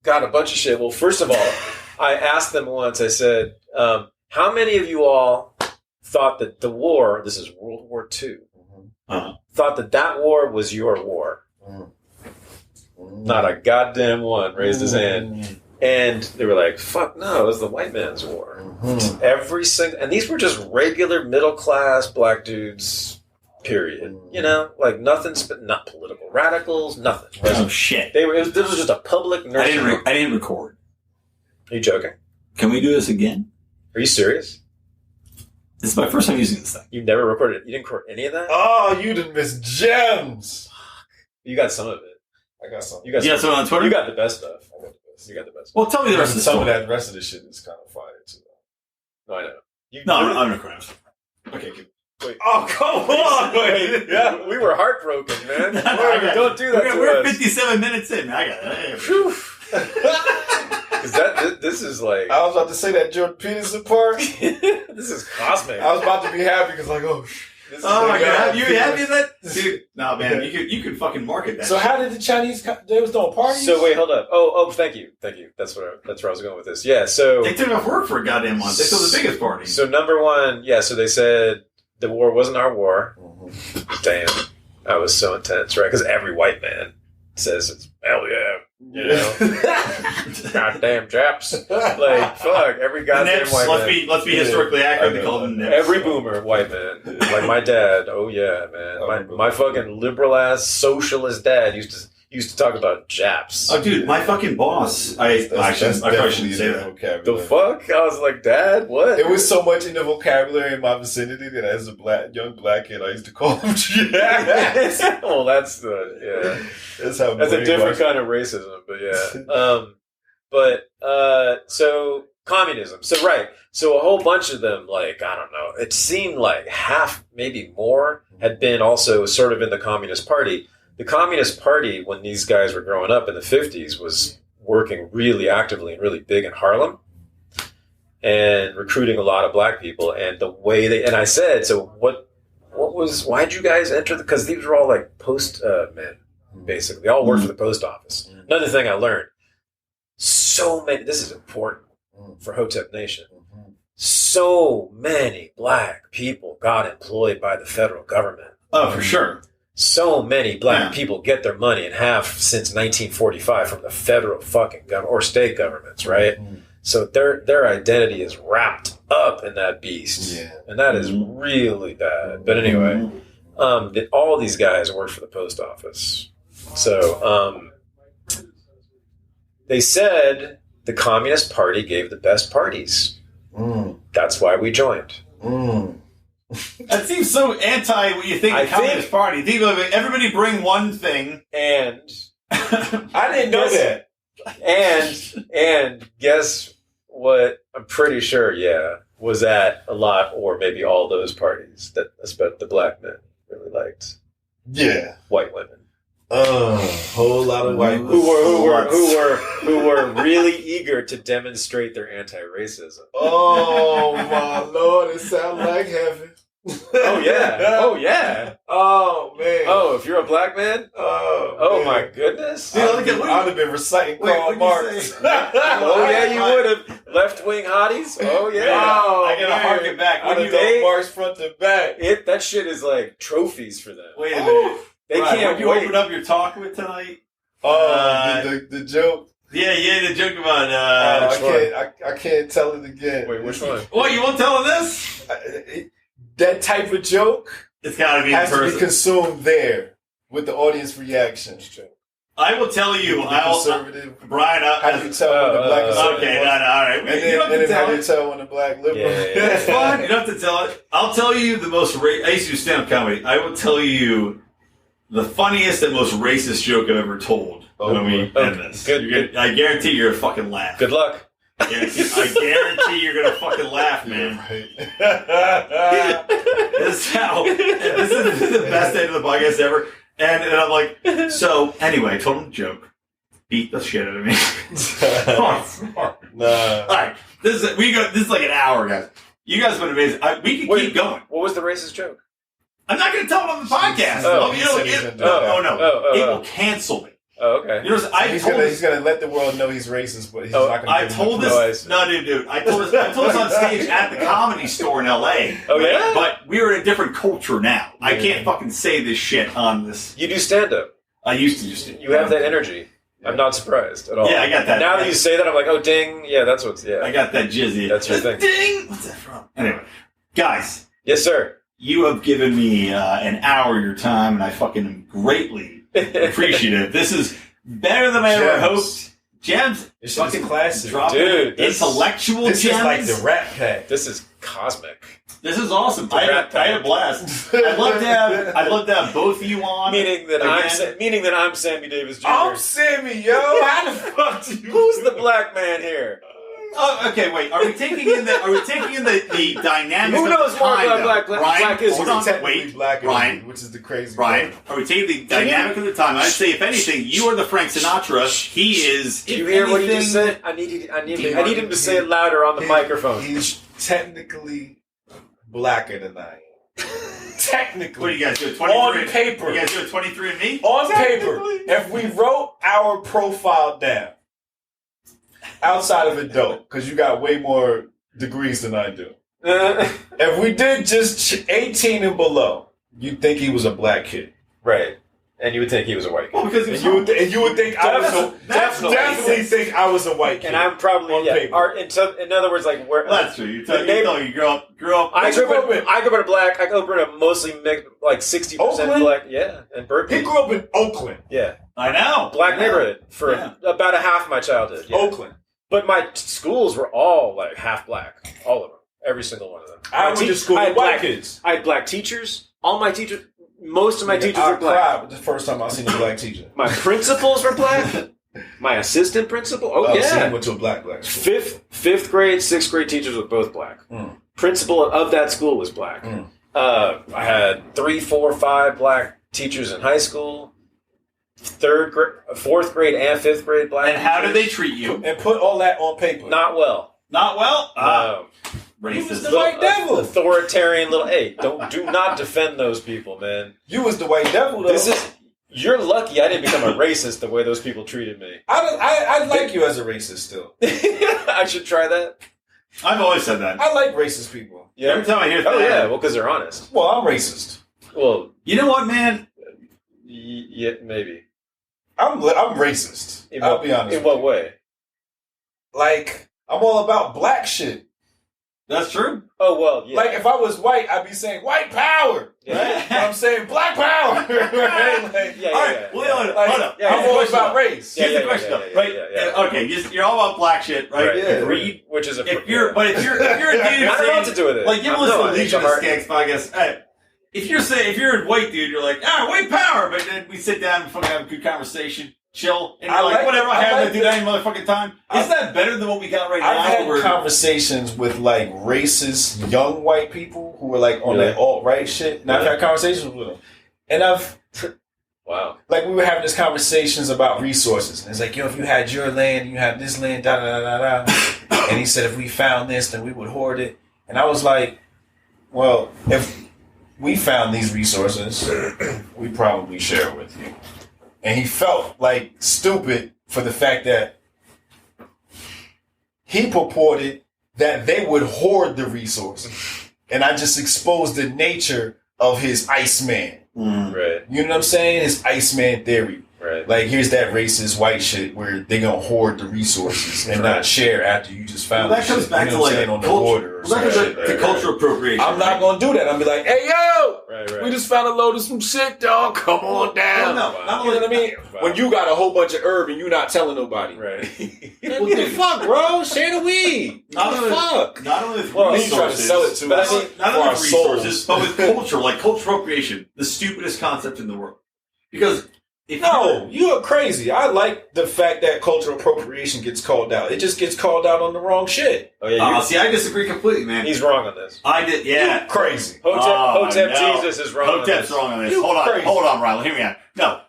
Got a bunch of shit. Well, first of all, I asked them once. I said, "How many of you all thought that the war, this is World War II, thought that war was your war?" Not a goddamn one raised his hand. And they were like, fuck no, it was the white man's war. Every single, and these were just regular middle class black dudes, period. You know, like nothing, not political radicals, nothing. Oh shit. This was just a public nursing home. I didn't record. Are you joking? Can we do this again? Are you serious? This is my first time using this thing. You never recorded it? You didn't record any of that? Oh, you didn't miss gems. You got some of it. I got some. You got some on Twitter? You got the best stuff. I got the best. You got the best. Well, tell me the rest of the Some story. of that rest of the shit is kind of fire too. No, I know. I'm recording. Okay, good. Wait. Oh, come on! Wait. Yeah, we were heartbroken, man. Don't do that. We're 57 minutes in. I got it. This is like... I was about to say that Jordan Peterson part. This is cosmic. I was about to be happy because like, oh my god, you happy that? Dude, no man, you could fucking market that. So how did the Chinese, they was doing parties? So wait, hold up. Oh, thank you. That's where I was going with this. Yeah, so... They took off work for a goddamn month. They threw the biggest party. So number one, so they said the war wasn't our war. Damn. That was so intense, right? Because every white man says it's, hell yeah. You know, goddamn Japs. Like, fuck, every goddamn white man. Let's be historically accurate. They call them nips. Every boomer white man. Like my dad. Oh yeah, man. My fucking liberal ass socialist dad used to talk about Japs. Oh, dude, my fucking boss. I probably shouldn't say that. The fuck? I was like, Dad, what? It was so much in the vocabulary in my vicinity that as a young black kid, I used to call him Japs. Well, that's that's a different kind of racism, but yeah. So communism. So right. So a whole bunch of them, like, I don't know, it seemed like half, maybe more, had been also sort of in the Communist Party. The Communist Party, when these guys were growing up in the 50s, was working really actively and really big in Harlem and recruiting a lot of black people. And the way and I said, so why'd you guys enter because these were all like post men, basically. They all worked for the post office. Another thing I learned, so many, this is important for Hotep Nation, so many black people got employed by the federal government. Oh, for sure. So many black people get their money and have since 1945 from the federal fucking government or state governments, right? So their identity is wrapped up in that beast, and that is really bad. But anyway, all these guys work for the post office. So they said the Communist Party gave the best parties. That's why we joined. That seems so anti what you think the Communist Party. Think of it, everybody bring one thing. And I didn't know that. And guess what? I'm pretty sure, was at a lot or maybe all those parties that especially the black men really liked. Yeah. White women. Whole lot of white who were really eager to demonstrate their anti-racism. Oh my Lord, it sounds like heaven. Oh yeah. Oh yeah. Oh man. Oh, if you're a black man? Oh man. My goodness. I'd have been reciting Karl Marx. Oh yeah, you would have. Left-wing hotties? Oh yeah. Oh, I gotta harken back. When you go Marx front to back. That shit is like trophies for them. Wait a minute. They can't you open up your talk with tonight? The joke. Yeah, the joke about I can't tell it again. Wait, which one? What, you won't tell this? That type of joke it's gotta be has in person. to be consumed there with the audience reaction. I will tell you, conservative. Brian, how do you tell when the black conservative? Okay, no, all right. And then how do you tell when the black liberal? Yeah. That's fine. You don't have to tell it. I'll tell you the most. I used to do stand-up comedy. I will tell you the funniest and most racist joke I've ever told when we end this. Good. I guarantee you're gonna fucking laugh. Good luck. I guarantee you're gonna fucking laugh, man. This is the best end of the podcast ever. And I'm like, so anyway, I told him a joke. Beat the shit out of me. Nah. All right, this is like an hour, guys. You guys have been amazing. We can keep going. What was the racist joke? I'm not going to tell it on the podcast. It will cancel me. Oh, okay. You know, he's gonna let the world know he's racist, but he's not gonna. I told this. No, dude. I told this on stage at the Comedy Store in L.A. Oh yeah. But we're in a different culture now. Yeah. I can't fucking say this shit on this. You do stand up. I used to just. You have that energy. Yeah. I'm not surprised at all. Yeah, I got that. Now that you say that, I'm like, oh ding. Yeah, that's what's. Yeah. I got that jizzy. That's your thing. Ding. What's that from? Anyway, guys. Yes, sir. You have given me an hour of your time, and I fucking am greatly appreciative. This is better than I ever hoped. Gems. It's fucking classic. Dude, intellectual this gems. This is like the Rat Pack. This is cosmic. This is awesome. I had a blast. I'd love to have both of you on. Meaning that I'm Sammy Davis Jr. I'm Sammy, yo. How the fuck do you? Who's the black man here? Oh, okay, wait. Are we taking in the dynamic? Who knows more about black history? Ryan, which is the crazy. Ryan, are we taking the dynamic of the time? I'd say, if anything, you are the Frank Sinatra. He is. Did you hear what he just said? I need him to say it louder on the microphone. He's technically blacker than I am. Technically. What do you guys do? 23 on paper. You guys do a 23andMe? On paper. If we wrote our profile down. Outside of adult, because you got way more degrees than I do. If we did just 18 and below, you'd think he was a black kid. Right. And you would think he was a white kid. Well, because you would think I was definitely think I was a white kid. And I'm probably in other words, like where that's true. You grew up. I grew up in a black. I grew up in a mostly mixed, like 60% black. Yeah, and Berkeley. He grew up in Oakland. Yeah, I know. Black neighborhood for about a half of my childhood. Yeah. Oakland. But my schools were all like half black. All of them. Every single one of them. I went to school with white kids. I had black teachers. All my teachers, most of my teachers were black. I cried the first time I seen a black teacher. My principals were black. My assistant principal. Oh yeah. So went to a black school. Fifth grade, sixth grade teachers were both black. Principal of that school was black. I had 3, 4, 5 black teachers in high school. 4th grade and 5th grade black. And how did they treat you? And put all that on paper. Not well. Not well? You was the Racist. white devil. Authoritarian little. Hey, do not defend those people, man. You was the white devil, though. You're lucky I didn't become a racist the way those people treated me. I like you as a racist still. I should try that. I've always said that. I like racist people. Yeah. Every time I hear that. Oh yeah, well, because they're honest. Well, I'm racist. Well, you know what, man? Yeah, maybe. I'm racist. I'll be honest. In what way? Like, I'm all about black shit. That's true. Oh, well, yeah. Like, if I was white, I'd be saying white power. Yeah. Right? I'm saying black power. Right? Like, yeah, all right. Hold up. I'm all about race. Here's the question, though. Right? Okay, you're all about black shit, right? Yeah. Agreed. Which is if you're a dude, I don't know what to do with it. Like, you listen to the Legion of Skanks podcast. Hey, if you're a white dude, you're like, white power, but then we sit down and fucking have a good conversation. chill, and you're like, whatever, I have to do that any motherfucking time. Isn't that better than what we got right now? I've had conversations with like racist young white people who were like on that alt-right shit, and I've had conversations with them. And like we were having these conversations about resources. And it's like, yo, if you had your land, you had this land, da da da da da. And he said, if we found this, then we would hoard it. And I was like, well, if we found these resources, we probably share it with you. And he felt like stupid for the fact that he purported that they would hoard the resources. And I just exposed the nature of his Iceman. Right. You know what I'm saying? His Iceman theory. Right. Like, here's that racist white shit where they're going to hoard the resources and not share after you just found that comes back to like on the border or something. To cultural appropriation. I'm not going to do that. I'm be like, hey, yo, Right. we just found a load of some shit, dog. Come on down. No, You know what I mean? Wow. When you got a whole bunch of herb and you not telling nobody. Right. What the fuck, bro? Share the weed. What the fuck? Not only with Well, he's trying to sell it to us. Not for only our with resources, souls. but with culture, like cultural appropriation, the stupidest concept in the world. Because No, you're crazy. I like the fact that cultural appropriation gets called out. It just gets called out on the wrong shit. Oh yeah. see, I disagree completely, man. He's wrong on this. I did, yeah. You crazy. Hotep no. Jesus is wrong. Hotep's on wrong on this. You crazy. Hold on, Riley. Hear me out. No,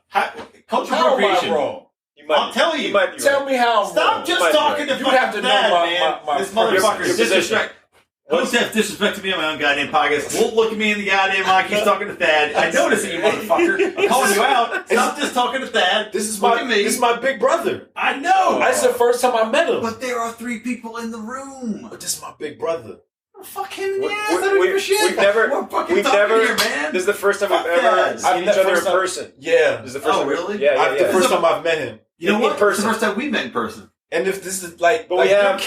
cultural How am I appropriation. wrong? this. I'm telling you. might be Tell right. me how I'm Stop wrong. just might be talking right. to You have to fucking know dad, my man. This your motherfucker's position. disrespect. Hotep disrespected me on my own goddamn podcast. Won't look at me in the goddamn mic. He's talking to Thad. I noticed it, you motherfucker. I'm calling you out. Stop just talking to Thad. This is Look at me. This is my big brother. I know. That's the first time I met him. But there are 3 people in the room. But this is my big brother. Fuck him in the We- ass. I don't give a shit. we've never- We're fucking we've talking never- here, man. This is the first time Fuck we've ever that. seen each other in person. Yeah. This is the first Oh, time. really? Yeah. The first time I've met him. You know in what? It's person. the first time we met in person. And if this is like, But like we have-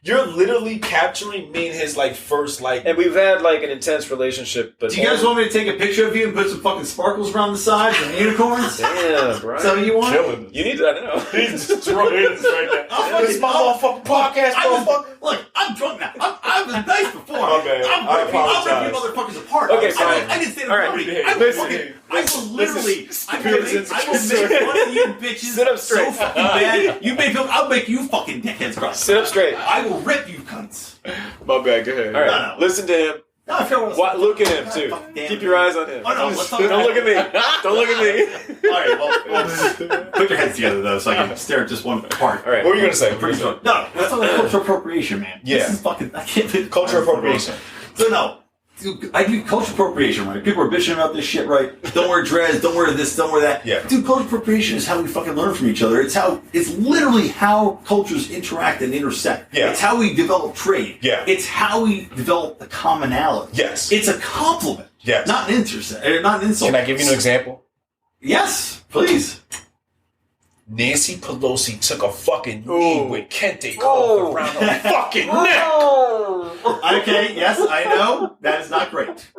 you're literally capturing me in his like first like. And we've had like an intense relationship. But Do you guys want me to take a picture of you and put some fucking sparkles around the sides and unicorns? Damn, Brian. So you want? killing You need to. I know. He's destroying this right now. This is my motherfucking podcast, motherfucker. Look, I'm drunk now. I was nice before. My bad. I apologize. I'm ripping you motherfuckers apart. Okay, I fine. didn't say the All right. comedy. Hey, listen. I will literally. I will Pills make fun of you bitches. Sit up straight. So fucking bad. I'll make you fucking dickheads cry. Sit up straight. I will rip you cunts. My bad. Go ahead. All right. No. Listen to him. No, I feel Look at him too. Fucking damn Keep your eyes on him. Oh, no, let's talk Don't about look at me. Don't look at me. All right, well, put your heads together though, so I can stare at just one part. All right. What were you gonna say? Pretty strong. No, that's not like cultural appropriation, man. Yeah. This is fucking. I can't believe Cultural appropriation. So no, I do cultural appropriation, right? People are bitching about this shit, right? Don't wear dreads, don't wear this, don't wear that. Yeah. Dude, cultural appropriation is how we fucking learn from each other. It's literally how cultures interact and intersect. Yeah. It's how we develop trade. Yeah. It's how we develop the commonality. Yes. It's a compliment. Yes. Not an not an insult. Can I give you an example? Yes, please. Nancy Pelosi took a fucking knee with Kente Coffee around her fucking neck. Okay, yes, I know. That is not great.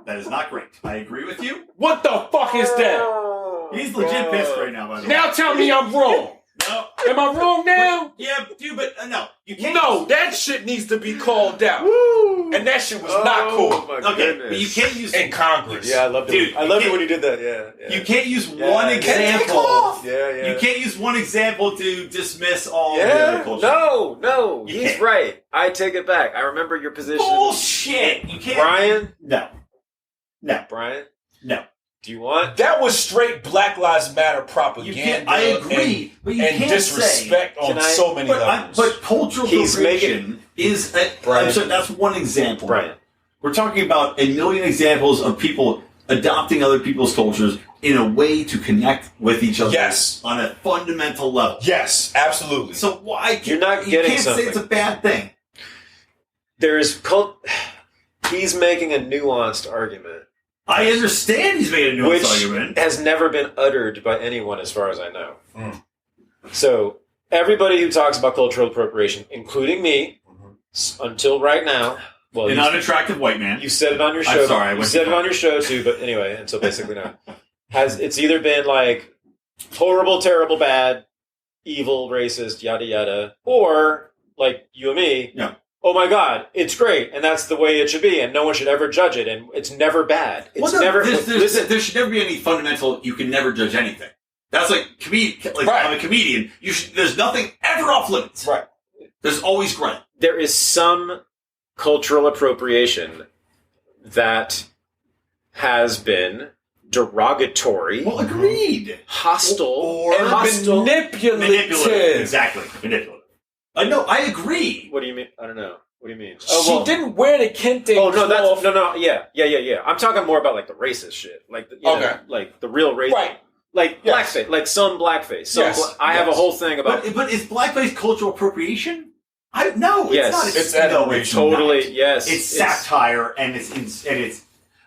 That is not great. I agree with you. What the fuck is that? He's legit pissed right now, by the way. Now tell me I'm wrong. No. Am I wrong now? Yeah, dude, but no. You can't. No, that shit needs to be called out. And that shit was not cool. My Okay, goodness. but you can't use. In Congress. Yeah, I loved it. Dude, I you loved it can't- when you did that. Yeah. You can't use Yeah, one yeah. example. Yeah. You can't use one example to dismiss all the Yeah. other culture. No. You He's can't. right. I take it back. I remember your position. Bullshit. You can't. Brian. No. Brian. No. Do you want? That was straight Black Lives Matter propaganda. You can't. I agree, but you and can't disrespect say. on Can I- so many levels. But cultural He's appropriation is. Brian. I'm sorry, that's one example. Brian. We're talking about a million examples of people adopting other people's cultures in a way to connect with each other. Yes. On a fundamental level. Yes, absolutely. So why You're not you getting can't something. say it's a bad thing? There's He's making a nuanced argument, I understand he's made a nuanced which argument. has never been uttered by anyone, as far as I know. So everybody who talks about cultural appropriation, including me, until right now, well, An you unattractive white man. said it on your show. I'm sorry, I you went said too it on your show too, but anyway, until basically now, it's either been like horrible, terrible, bad, evil, racist, yada yada, or like you and me. Yeah. Oh my God, it's great, and that's the way it should be, and no one should ever judge it, and it's never bad. It's Well, no, never. there should never be any fundamental. You can never judge anything. That's like Right. I'm a comedian. There's nothing ever off limits. Right. There's always grunt. There is some cultural appropriation that has been derogatory, Well, agreed. hostile, Or hostile. manipulative. Exactly. Manipulative. No, I agree. What do you mean? I don't know. What do you mean? She didn't wear the kente Oh no, cloth. yeah. I'm talking more about like the racist shit, like the, you know, like the real race, Right. Like Yes. blackface, like some blackface. Some Yes. I have a whole thing about. But is blackface cultural appropriation? No, it's Yes. not. It's no, adoration. Totally, not. yes. It's satire, and it's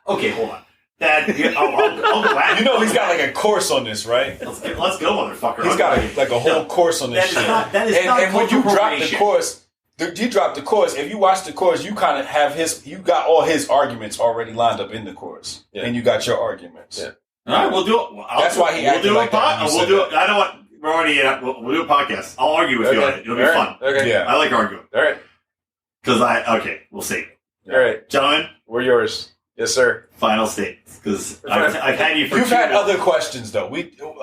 okay. Hold on. That I'll glad. You know he's got like a course on this, right? Let's go, motherfucker. He's got like a whole course on this That is shit. not- that is and, not and when you cultural drop the appropriation. course, you drop the course. If you watch the course, you kind of have you got all his arguments already lined up in the course, and you got your arguments. Yeah. All right, we'll do it. That's why he We'll acted do like a that when pod. you We'll said do that. it. I know what we're already. We'll do a podcast. I'll argue with you on it. It'll be All fun. right. Okay. Yeah. I like arguing All right. because we'll see. All right. Gentlemen, We're yours. Yes, sir. final statements because I've had you for You've 2 had minutes. other questions though.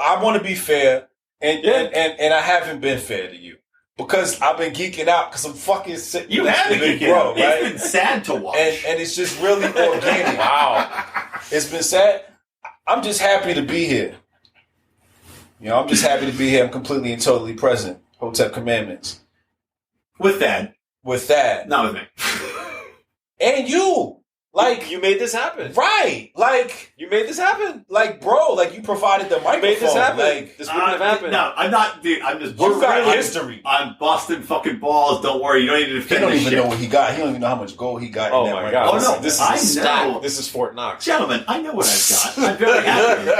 I want to be fair, and I haven't been fair to you because I've been geeking out because I'm fucking sick. You have been big geeking bro, out. right? It's been sad to watch. and it's just really organic. Wow, it's been sad. I'm just happy to be here. You know, I'm just happy to be here. I'm completely and totally present. Hotep Commandments. with that, With that. not with me. And you. Like, You made this happen. right. You made this happen. Bro, like you provided the microphone. You made this happen. Like, This wouldn't have happened. No, I'm not, dude. I'm just. you've got I'm- history. I'm busting fucking balls. Don't worry. You don't need to He defend don't this even shit. know what he got. He don't even know how much gold he got. Oh in that my microphone. god. Oh, no. This is I a stack. know. This is Fort Knox. Gentlemen, I know what I've got. I'm very happy.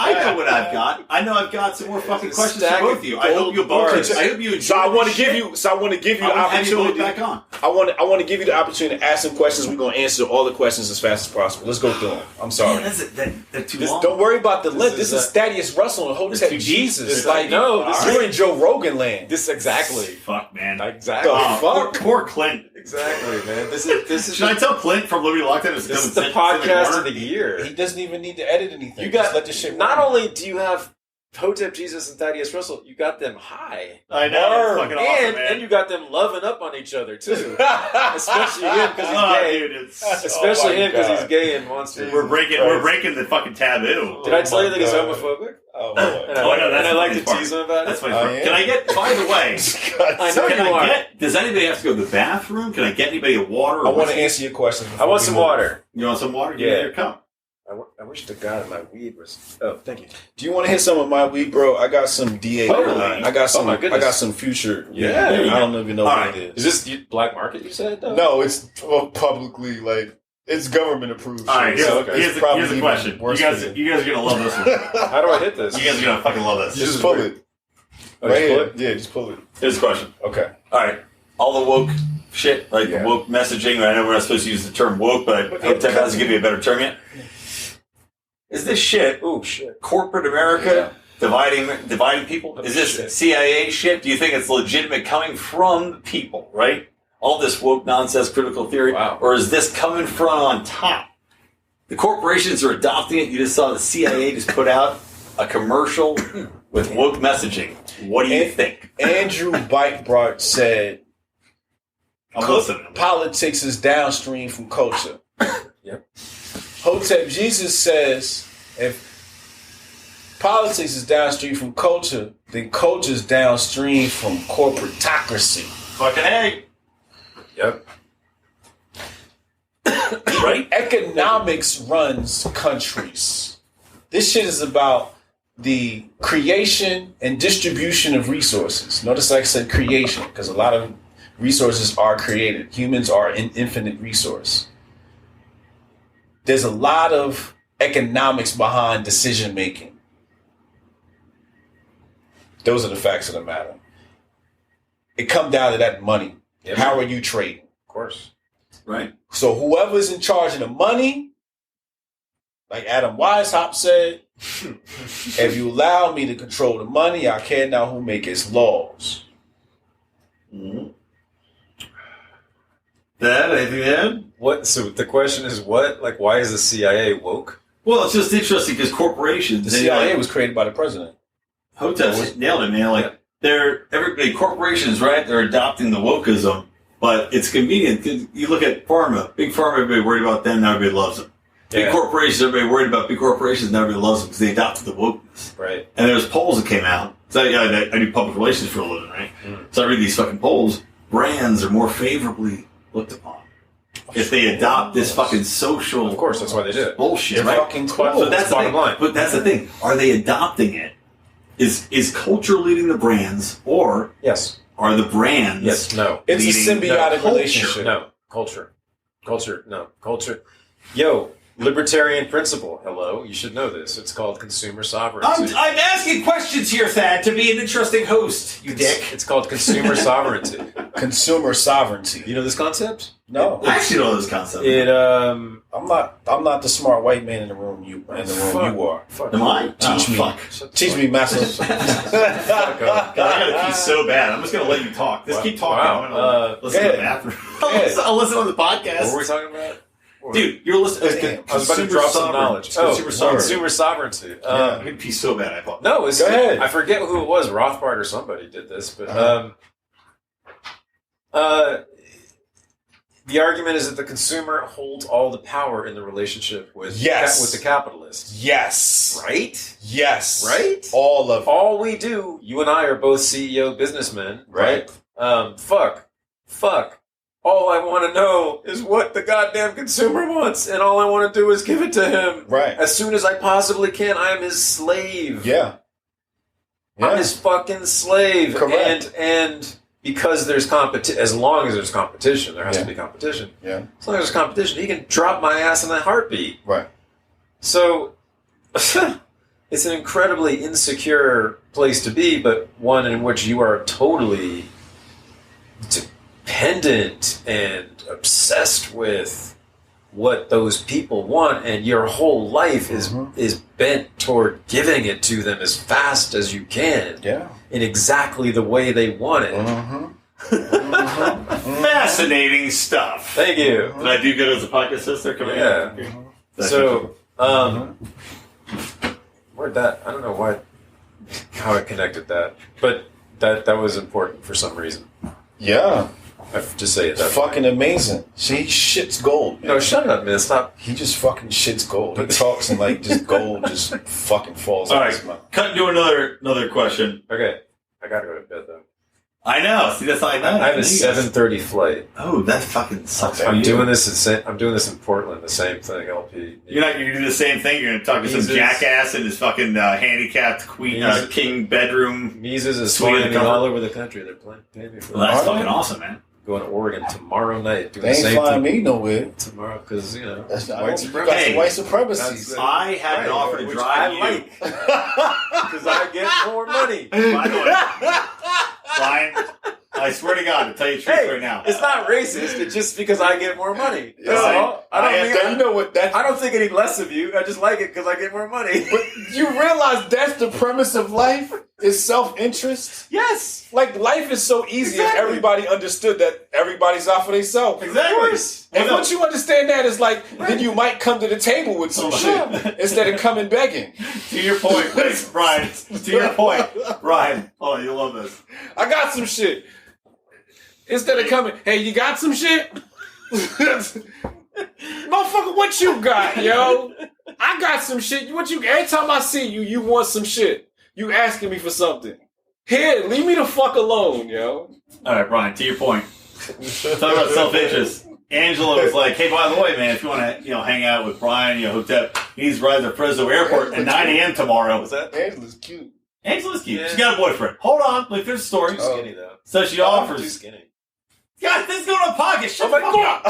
I know what I've got. I know I've got some more fucking It's a questions for stack both of of you. I hope you both. bars. I hope you enjoy. So I want to give you. So I want to give you the Have you both opportunity. back on. I want to give you the opportunity to ask some questions. We're gonna answer all the questions as fast as possible. Let's go through them. I'm sorry. Man, that's too long. Don't worry about the length. This is is Thaddeus Russell and Hotep too deep. Jesus. This is Like, no, this you're in Joe Rogan land. This exactly. Fuck, man. Exactly. The Oh, fuck? poor Clint. Exactly, man. This is Should I tell Clint from Liberty Lockdown to this come is and the sit in podcast corner? of the year. He doesn't even need to edit anything. You Just got let the shit. not run. only do you have Hotep Jesus and Thaddeus Russell, you got them high. I know. Word. It's fucking awesome, and man. you got them loving up on each other too. Especially him because he's Oh, gay. dude, it's, Especially Oh my him because God. he's gay and wants to. we're breaking the fucking taboo. Did I tell you that he's God. homophobic? Oh, And I, Oh, like, no, that's and I like the to funny tease him about That's it. funny. Oh, yeah? Can I get? By the way, I know can you I are. get? Does anybody have to go to the bathroom? Can I get anybody a water? Or I want to whiskey? answer your question. I want some water. You want some water? Yeah. Here, come. I wish to God my weed was. Oh, thank you. Do you want to hit some of my weed, bro? I got some DA. Totally. I got some. Oh, my I goodness. got some future. Yeah. weed. I don't even know All what right. it Is is. this black market? You said though? No, it's publicly it's government approved. All right. shit, so Here's it's the probably question. even You worse guys for are gonna love this one. How do I hit this? You guys are gonna fucking love this. Just pull it. Oh, Right just pull here. it? Yeah, just pull it. Here's the question. Okay. All right. All the woke shit, like Yeah. the woke messaging. I know we're not supposed to use the term woke, but Hotep hasn't given me a better term yet. Is this shit Oh shit. corporate America dividing people? Is this Shit. CIA shit? Do you think it's legitimate coming from the people, right? All this woke nonsense, critical theory, Wow. or is this coming from on top? The corporations are adopting it. You just saw the CIA just put out a commercial with woke messaging. What do you think? Andrew Breitbart said I'm listening. politics is downstream from culture. Yep. Hotep Jesus says if politics is downstream from culture, then culture is downstream from corporatocracy. Fucking A. Yep. Right? Economics runs countries. This shit is about the creation and distribution of resources. Notice I said creation because a lot of resources are created. Humans are an infinite resource. There's a lot of economics behind decision making. Those are the facts of the matter. It comes down to that money. Yep. How are you trading? Of course. Right. So whoever's in charge of the money, like Adam Weishaupt said, if you allow me to control the money, I care now who make its laws. Mm-hmm. That, anything to add? What? So the question is, what? Like, why is the CIA woke? Well, it's just interesting because corporations. The CIA was created by the president. Hotep nailed it, man. Like, everybody, corporations, right? They're adopting the wokeism, but it's convenient. 'Cause you look at pharma, big pharma, everybody worried about them, now everybody loves them. Big corporations, everybody worried about big corporations, now everybody loves them because they adopted the wokeness. Right. And there's polls that came out. So I do public relations for a living, right? So I read these fucking polls. Brands are more favorably looked upon if they adopt this fucking social. Of course, that's why they did it. Bullshit, They're right? fucking cool. So that's the Bottom thing. line. But that's the thing. Are they adopting it? Is culture leading the brands, or Yes. are the brands? Yes. No. It's a leading symbiotic culture? relationship. No. Culture. No. Culture. Yo, libertarian principle. Hello. You should know this. It's called consumer sovereignty. I'm asking questions here, Thad, to be an interesting host, you dick. It's called consumer sovereignty. Consumer sovereignty. You know this concept? No, I actually know this concept. I'm not the smart white man in the room. You are. Fuck. Am I? Teach me. Fuck. Teach me, master. Fuck up. God, I gotta pee so bad. I'm just gonna let you talk. Just keep talking. Wow. I'm gonna listen to the bathroom. I'll listen on the podcast. What were we talking about? Dude, you're listening. Damn. I was about to drop some knowledge. Consumer sovereignty. Consumer sovereignty. I'm gonna pee so bad. I thought. No, it's Go ahead. I forget who it was. Rothbard or somebody did this, but the argument is that the consumer holds all the power in the relationship with with the capitalist. Yes. Right? Yes. Right? All of it. All we do, you and I are both CEO businessmen, right? Fuck. All I want to know is what the goddamn consumer wants, and all I want to do is give it to him. Right. As soon as I possibly can, I am his slave. Yeah. I'm his fucking slave. Correct. And because there's competition, as long as there's competition, there has to be competition. Yeah. As long as there's competition, he can drop my ass in a heartbeat. Right. So it's an incredibly insecure place to be, but one in which you are totally dependent and obsessed with what those people want, and your whole life is bent toward giving it to them as fast as you can. Yeah. In exactly the way they want it. Fascinating stuff. Thank you. Did I do good as a podcast sister? Yeah. So, where'd that? I don't know how I connected that, but that was important for some reason. Yeah. I have to say it. That's fucking amazing. See, he shits gold. Man. No, shut up, man. Stop. He just fucking shits gold. He talks and like just gold just fucking falls out of his mouth. Cut into another question. Okay. I gotta go to bed though. I know. See, that's how I know. I have a 7:30 flight. Oh, that fucking sucks. I'm doing this in Portland. The same thing. LP. You're not going to do the same thing. You're going to talk to some jackass in his fucking handicapped king bedroom. Mises is flying me all over the country. They're paying me for that. Well, that's fucking awesome, man. Going to Oregon tomorrow night. Doing they ain't the same flying thing me nowhere. Tomorrow, because, that's not white supremacy. Hey, white supremacy. I had an offer to drive you. Because I get more money. By the way, Brian, I swear to God, to tell you the truth right now. It's not racist. It's just because I get more money. I don't think any less of you. I just like it because I get more money. But you realize that's the premise of life is self-interest? Yes. Like, life is so easy if everybody understood that everybody's out for themselves. Exactly. And once you understand that, it's like, then you might come to the table with some shit instead of coming begging. To your point, Brian. To your point, Brian. Oh, you'll love this. I got some shit. Instead of coming, hey, you got some shit? Motherfucker, what you got, yo? I got some shit. Every time I see you, you want some shit. You asking me for something. Here, leave me the fuck alone, yo. All right, Brian, to your point. Talk about self-interest. Angela was like, hey, by the way, man, if you want to, hang out with Brian, Hotep, he's riding to Fresno Airport at 9 a.m. tomorrow. What's that? Angela's cute. Angela's cute. Yeah. She's got a boyfriend. Hold on. Look, there's a story. Too skinny, though. So she offers. Too skinny. God, this is going on a podcast. Shut the fuck up.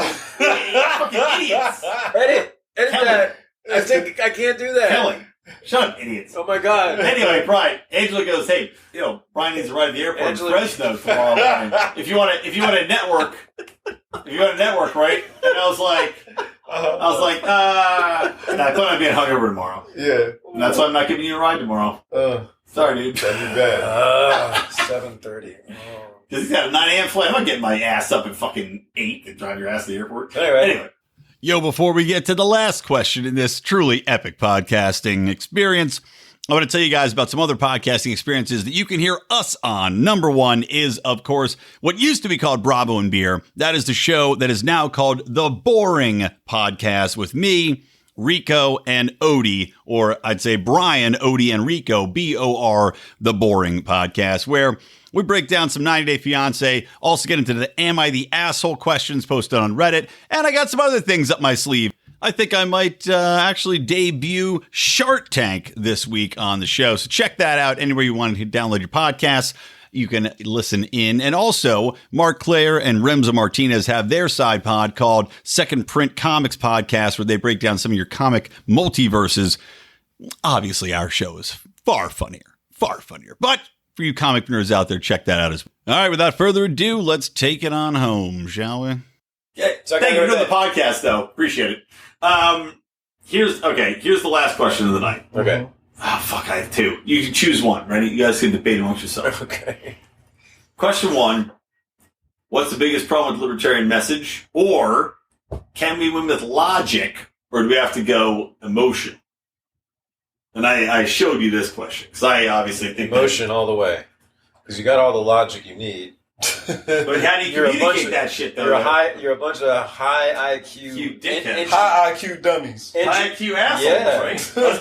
Fucking idiots. Edit that. I think I can't do that. Killing. Shut up, idiots. Oh my God. Anyway, Brian, Angela goes, hey, Brian needs to ride to the airport in Fresno tomorrow morning. If you want to network, right? And I was like, and I plan on being hungover tomorrow. Yeah. And that's why I'm not giving you a ride tomorrow. Sorry, dude. That'd be bad. 7:30. Because he's got a 9 a.m. flight. I'm not getting my ass up at fucking 8 to drive your ass to the airport. Anyway. Yo, before we get to the last question in this truly epic podcasting experience, I want to tell you guys about some other podcasting experiences that you can hear us on. Number one is, of course, what used to be called Bravo and Beer. That is the show that is now called The Boring Podcast with me, Rico, and Odie, or I'd say Brian, Odie, and Rico, BOR, The Boring Podcast, where we break down some 90 Day Fiancé, also get into the Am I the Asshole questions posted on Reddit, and I got some other things up my sleeve. I think I might actually debut Shark Tank this week on the show, so check that out anywhere you want to download your podcasts. You can listen in. And also, Mark Claire and Remza Martinez have their side pod called Second Print Comics Podcast, where they break down some of your comic multiverses. Obviously, our show is far funnier. But for you comic nerds out there, check that out as well. All right, without further ado, let's take it on home, shall we? Yeah, thank you for doing the podcast, though. Appreciate it. Here's the last question of the night. Okay. Oh, fuck, I have two. You can choose one, right? You guys can debate amongst yourselves. Okay. Question one, what's the biggest problem with the libertarian message? Or can we win with logic, or do we have to go emotion? And I showed you this question, because I obviously think Emotion all the way. Because you got all the logic you need. But how do you communicate that shit, though? You're a bunch of high IQ dickheads. High IQ dummies. High IQ assholes, right?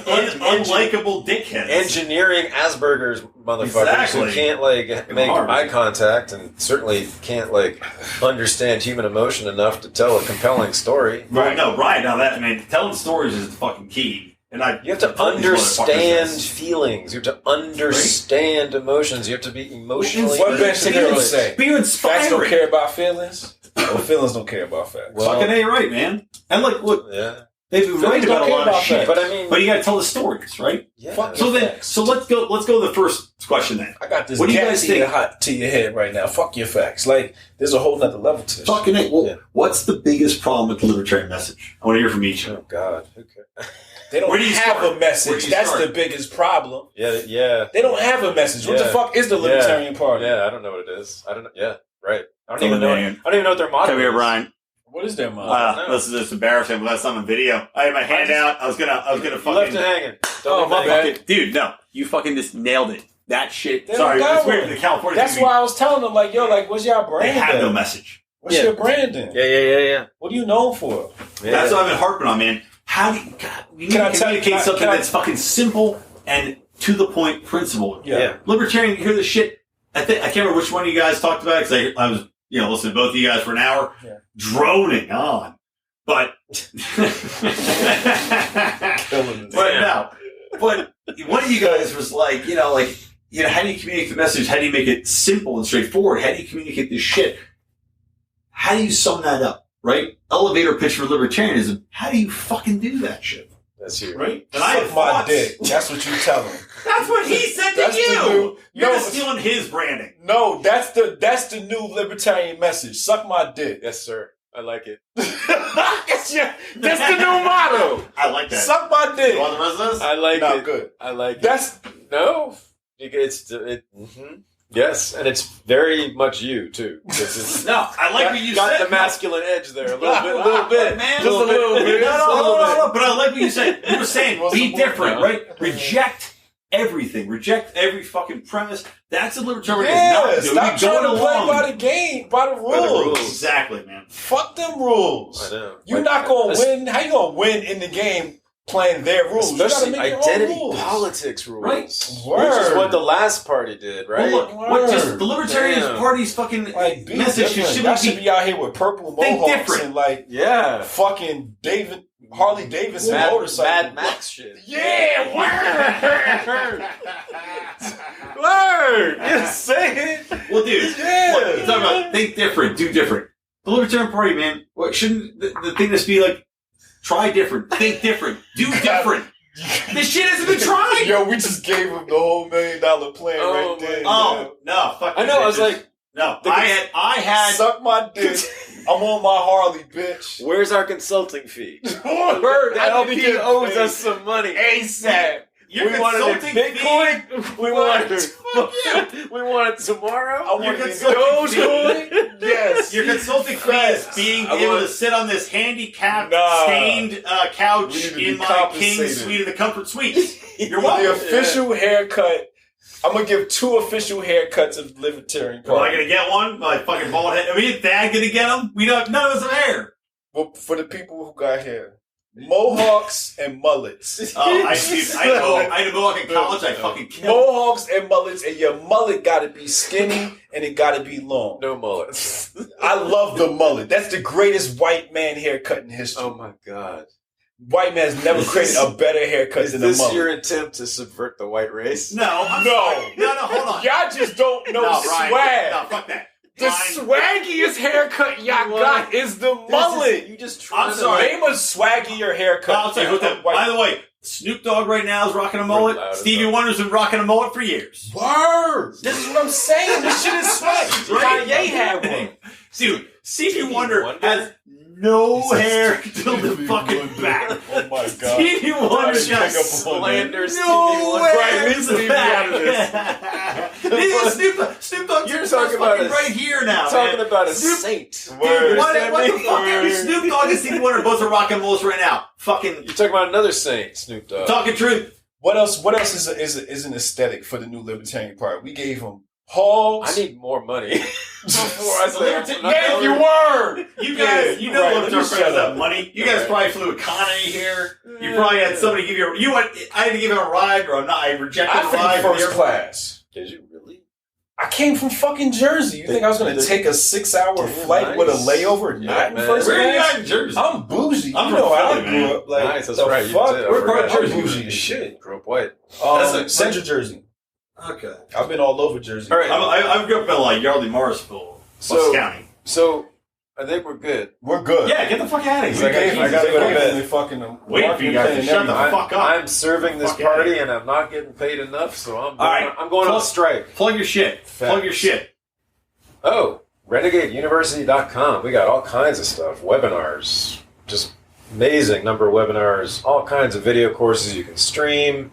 Unlikable dickheads. Engineering Asperger's motherfuckers who can't make eye contact and certainly can't understand human emotion enough to tell a compelling story. Right? No, Brian. Now telling stories is the fucking key. And you have to understand feelings. You have to understand emotions. You have to be emotionally. What Ben Shapiro say? Be inspiring. Facts don't care about feelings. Or feelings don't care about facts. Well, fucking A, right, man. And look, yeah. They've been right about a lot of shit. But I mean, you got to tell the stories, right? Yeah. So let's go to the first question then. I got this. What do you guys think? To your head right now. Fuck your facts. There's a whole nother level to this. Fucking A. Well, what's the biggest problem with the libertarian message? I want to hear from each. Oh God. Okay. They don't have a message. That's the biggest problem. Yeah. They don't have a message. What the fuck is the Libertarian Party? Yeah, I don't know what it is. I don't know. Yeah, right. I don't even know what their motto is. Come here, Brian. What is their motto? This is just embarrassing, but that's on the video. I had my hand out. I was gonna fucking left it hanging. My bad, dude. No, you fucking just nailed it. That shit. Sorry, it's weird. The California. That's why I was telling them, what's y'all brand? They have no message. What's your branding? Yeah. What are you known for? Yeah. That's what I've been harping on, man. How do you communicate something that's fucking simple and to the point principle? Yeah. Libertarian, you hear this shit. I can't remember which one of you guys talked about it, because I was listening to both of you guys for an hour, droning on. But but one of you guys was how do you communicate the message? How do you make it simple and straightforward? How do you communicate this shit? How do you sum that up? Right? Elevator pitch for libertarianism. How do you fucking do that shit? That's you. Right? And I have my dick. That's what you tell him. That's what he said to you. You're just stealing his branding. No, that's the new libertarian message. Suck my dick. Yes, sir. I like it. That's the new motto. I like that. Suck my dick. You want the rest of this? I like it. Good. I like it. Yes, and it's very much you too. No, I like what you got said. the masculine edge there a little bit, man. Just a little bit. No. But I like what you said. You were saying be different, right? Reject everything. Reject every fucking premise. That's a libertarian. Stop trying to play by the game, by the rules. Exactly, man. Fuck them rules. I know. You're not gonna win. How you gonna win in the game? Playing their rules, especially you make identity your own rules. politics rules, right? Which is what the last party did, right? Well, look, just the Libertarian Party's fucking message should be out here with purple mohawks and fucking Harley Davidson motorcycle, Mad Max shit. Yeah, word. You say it. Well, dude, look, you're talking about think different, do different. The Libertarian Party, man, shouldn't the thing just be like? Try different. Think different. Do different. This shit hasn't been tried. Yo, we just gave him the whole $1 million plan right there. Oh, no. Fuck I know. I was like, no. I had. Suck my dick. I'm on my Harley, bitch. Where's our consulting fee? Word. The LP owes us some money. ASAP. You're we wanted it consulting Bitcoin. We wanted it. We want it tomorrow. I want You're it consulting Dogecoin. Yes. Your consulting fee is being able to sit on this handicapped, stained couch in my king's suite of the comfort suite. You're welcome. The official haircut. I'm gonna give 2 official haircuts of Libertarian Party. Am I gonna get one? My fucking bald head. I mean, Thad gonna get them? We don't. None of us have hair. Well, for the people who got hair, mohawks and mullets. Oh, I had a mohawk in college. I fucking killed. Mohawks and mullets, and your mullet gotta be skinny and it gotta be long. No mullets. I love the mullet. That's the greatest white man haircut in history. Oh my god. White man's never created a better haircut than a mullet. Is this your attempt to subvert the white race? No, hold on. Y'all just don't know swag. No, fuck that. The swaggiest haircut y'all got is the mullet. You just I'm sorry. Name a swaggier haircut. I'll tell you what. By the way, Snoop Dogg right now is rocking a mullet. Stevie Wonder's been rocking a mullet for years. Word. This is what I'm saying. This shit is swag. Right? Kanye had one. Dude, Stevie Wonder has no hair till the fucking back. Oh my god. Stevie Wonder's got slander no hair Leave to Stevie the out of back. Snoop Dogg, You're talking about right here now. Talking man. about a Snoop, saint. Dude, what the fuck? Snoop Dogg and Stevie Wonder both are rocking mullets right now. Fucking You're talking about another saint, Snoop Dogg. talking truth. What else is an aesthetic for the new Libertarian Party? We gave them hogs. I need more money. Before I say Thank you, word. You guys, you know right, Libertarian let me friends shut have up. money. You guys probably flew with Connie here. You probably had somebody give you. I had to give him a ride, or not. I rejected I a flew ride. first class. Did you really? I came from fucking Jersey. You think I was going to take a 6-hour flight with a layover? Not in man. first Where are you class. at in Jersey? I'm bougie. I'm you from know how Philly, I grew man. up. Like, Nice, that's the right, you fuck? did. I We're part of forgot. Jersey bougie as shit. Grew up white. Central Jersey. Okay. I've been all over Jersey. All right. I grew up in like Yardley Morrisville, Bucks County. So I think we're good. We're good. Yeah, get the fuck out of here. I got to go to bed. Fucking Wait for you guys to shut the fuck up. I'm serving this Fuck party yeah. and I'm not getting paid enough, so I'm right. going on strike. Plug your shit. Plug your shit. Oh, RenegadeUniversity.com. We got all kinds of stuff. Webinars. Just amazing number of webinars. All kinds of video courses you can stream.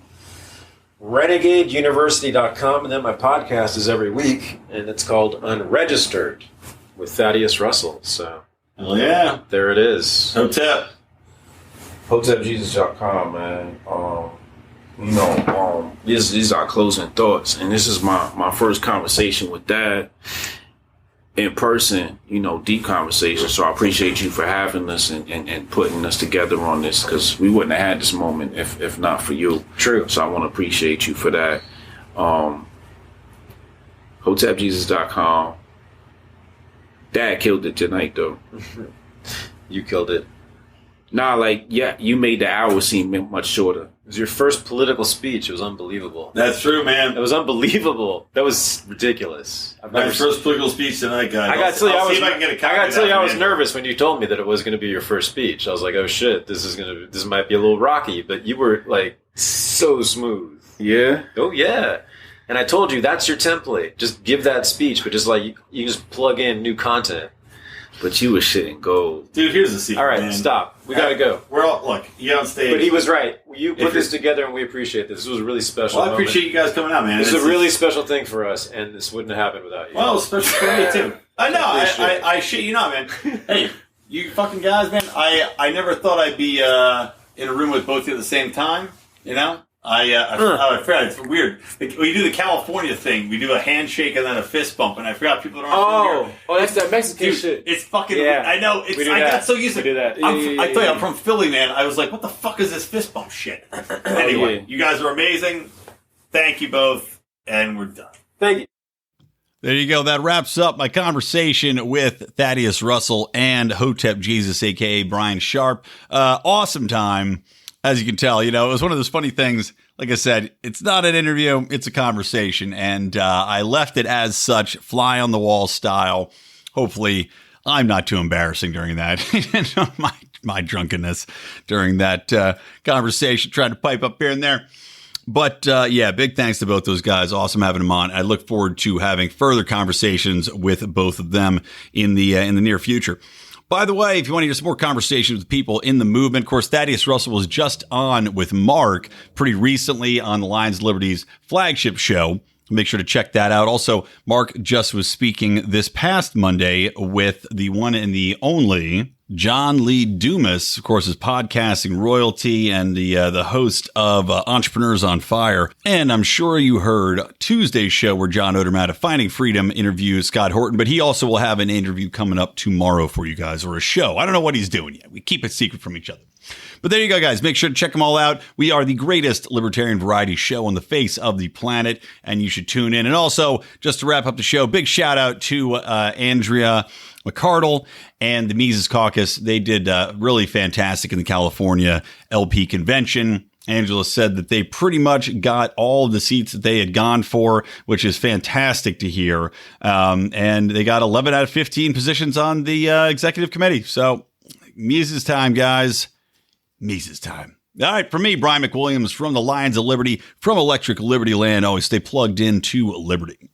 RenegadeUniversity.com. And then my podcast is every week, and it's called Unregistered with Thaddeus Russell. So, Hell yeah. there it is. Hotep. HotepJesus.com, man. These are our closing thoughts, and this is my first conversation with Dad in person, deep conversation. So I appreciate you for having us and putting us together on this, because we wouldn't have had this moment if not for you. True. So I want to appreciate you for that. HotepJesus.com. Dad killed it tonight, though. You killed it. Nah, you made the hour seem much shorter. It was your first political speech. It was unbelievable. That's true, man. It was unbelievable. That was ridiculous. My first political speech tonight, guys. I gotta tell you, I was nervous. nervous when you told me that it was going to be your first speech. I was like, oh shit, this might be a little rocky, but you were like so smooth. Yeah? Oh yeah. And I told you that's your template. Just give that speech, but just you just plug in new content. But you were shitting gold. Dude, here's the secret. All right, man. stop. We gotta go. We're all look. You on stage. But he was right. You put this together, and we appreciate this. This was a really special. Well, I moment. appreciate you guys coming out, man. This is a really special thing for us, and this wouldn't have happened without you. Well, special for me too. I know. I shit you not, man. Hey, you fucking guys, man. I never thought I'd be in a room with both of you at the same time. I forgot. It's weird. We do the California thing. We do a handshake and then a fist bump, and I forgot people that aren't familiar. Oh, that's that Mexican Dude, shit. it's fucking. Yeah. I know. We do I that. got so used to We do that. I tell you, I'm from Philly, man. I was like, what the fuck is this fist bump shit? Anyway, yeah. you guys are amazing. Thank you both, and we're done. Thank you. There you go. That wraps up my conversation with Thaddeus Russell and Hotep Jesus, a.k.a. Brian Sharp. Awesome time. As you can tell, it was one of those funny things. Like I said, it's not an interview, it's a conversation. And I left it as such, fly on the wall style. Hopefully, I'm not too embarrassing during that. my drunkenness during that conversation, trying to pipe up here and there. But big thanks to both those guys. Awesome having them on. I look forward to having further conversations with both of them in the near future. By the way, if you want to hear some more conversations with people in the movement, of course, Thaddeus Russell was just on with Mark pretty recently on the Lions of Liberty's flagship show. Make sure to check that out. Also, Mark just was speaking this past Monday with the one and the only John Lee Dumas, of course, is podcasting royalty and the host of Entrepreneurs on Fire. And I'm sure you heard Tuesday's show where John Odermatt of Finding Freedom interviews Scott Horton, but he also will have an interview coming up tomorrow for you guys, or a show. I don't know what he's doing yet. We keep it secret from each other. But there you go, guys. Make sure to check them all out. We are the greatest libertarian variety show on the face of the planet, and you should tune in. And also, just to wrap up the show, big shout out to Andrea McCardle and the Mises Caucus. They did really fantastic in the California LP convention. Angela said that they pretty much got all of the seats that they had gone for, which is fantastic to hear. And they got 11 out of 15 positions on the executive committee. So Mises time, guys. Mises time. All right, for me, Brian McWilliams from the Lions of Liberty, from Electric Liberty Land. Always stay plugged into Liberty.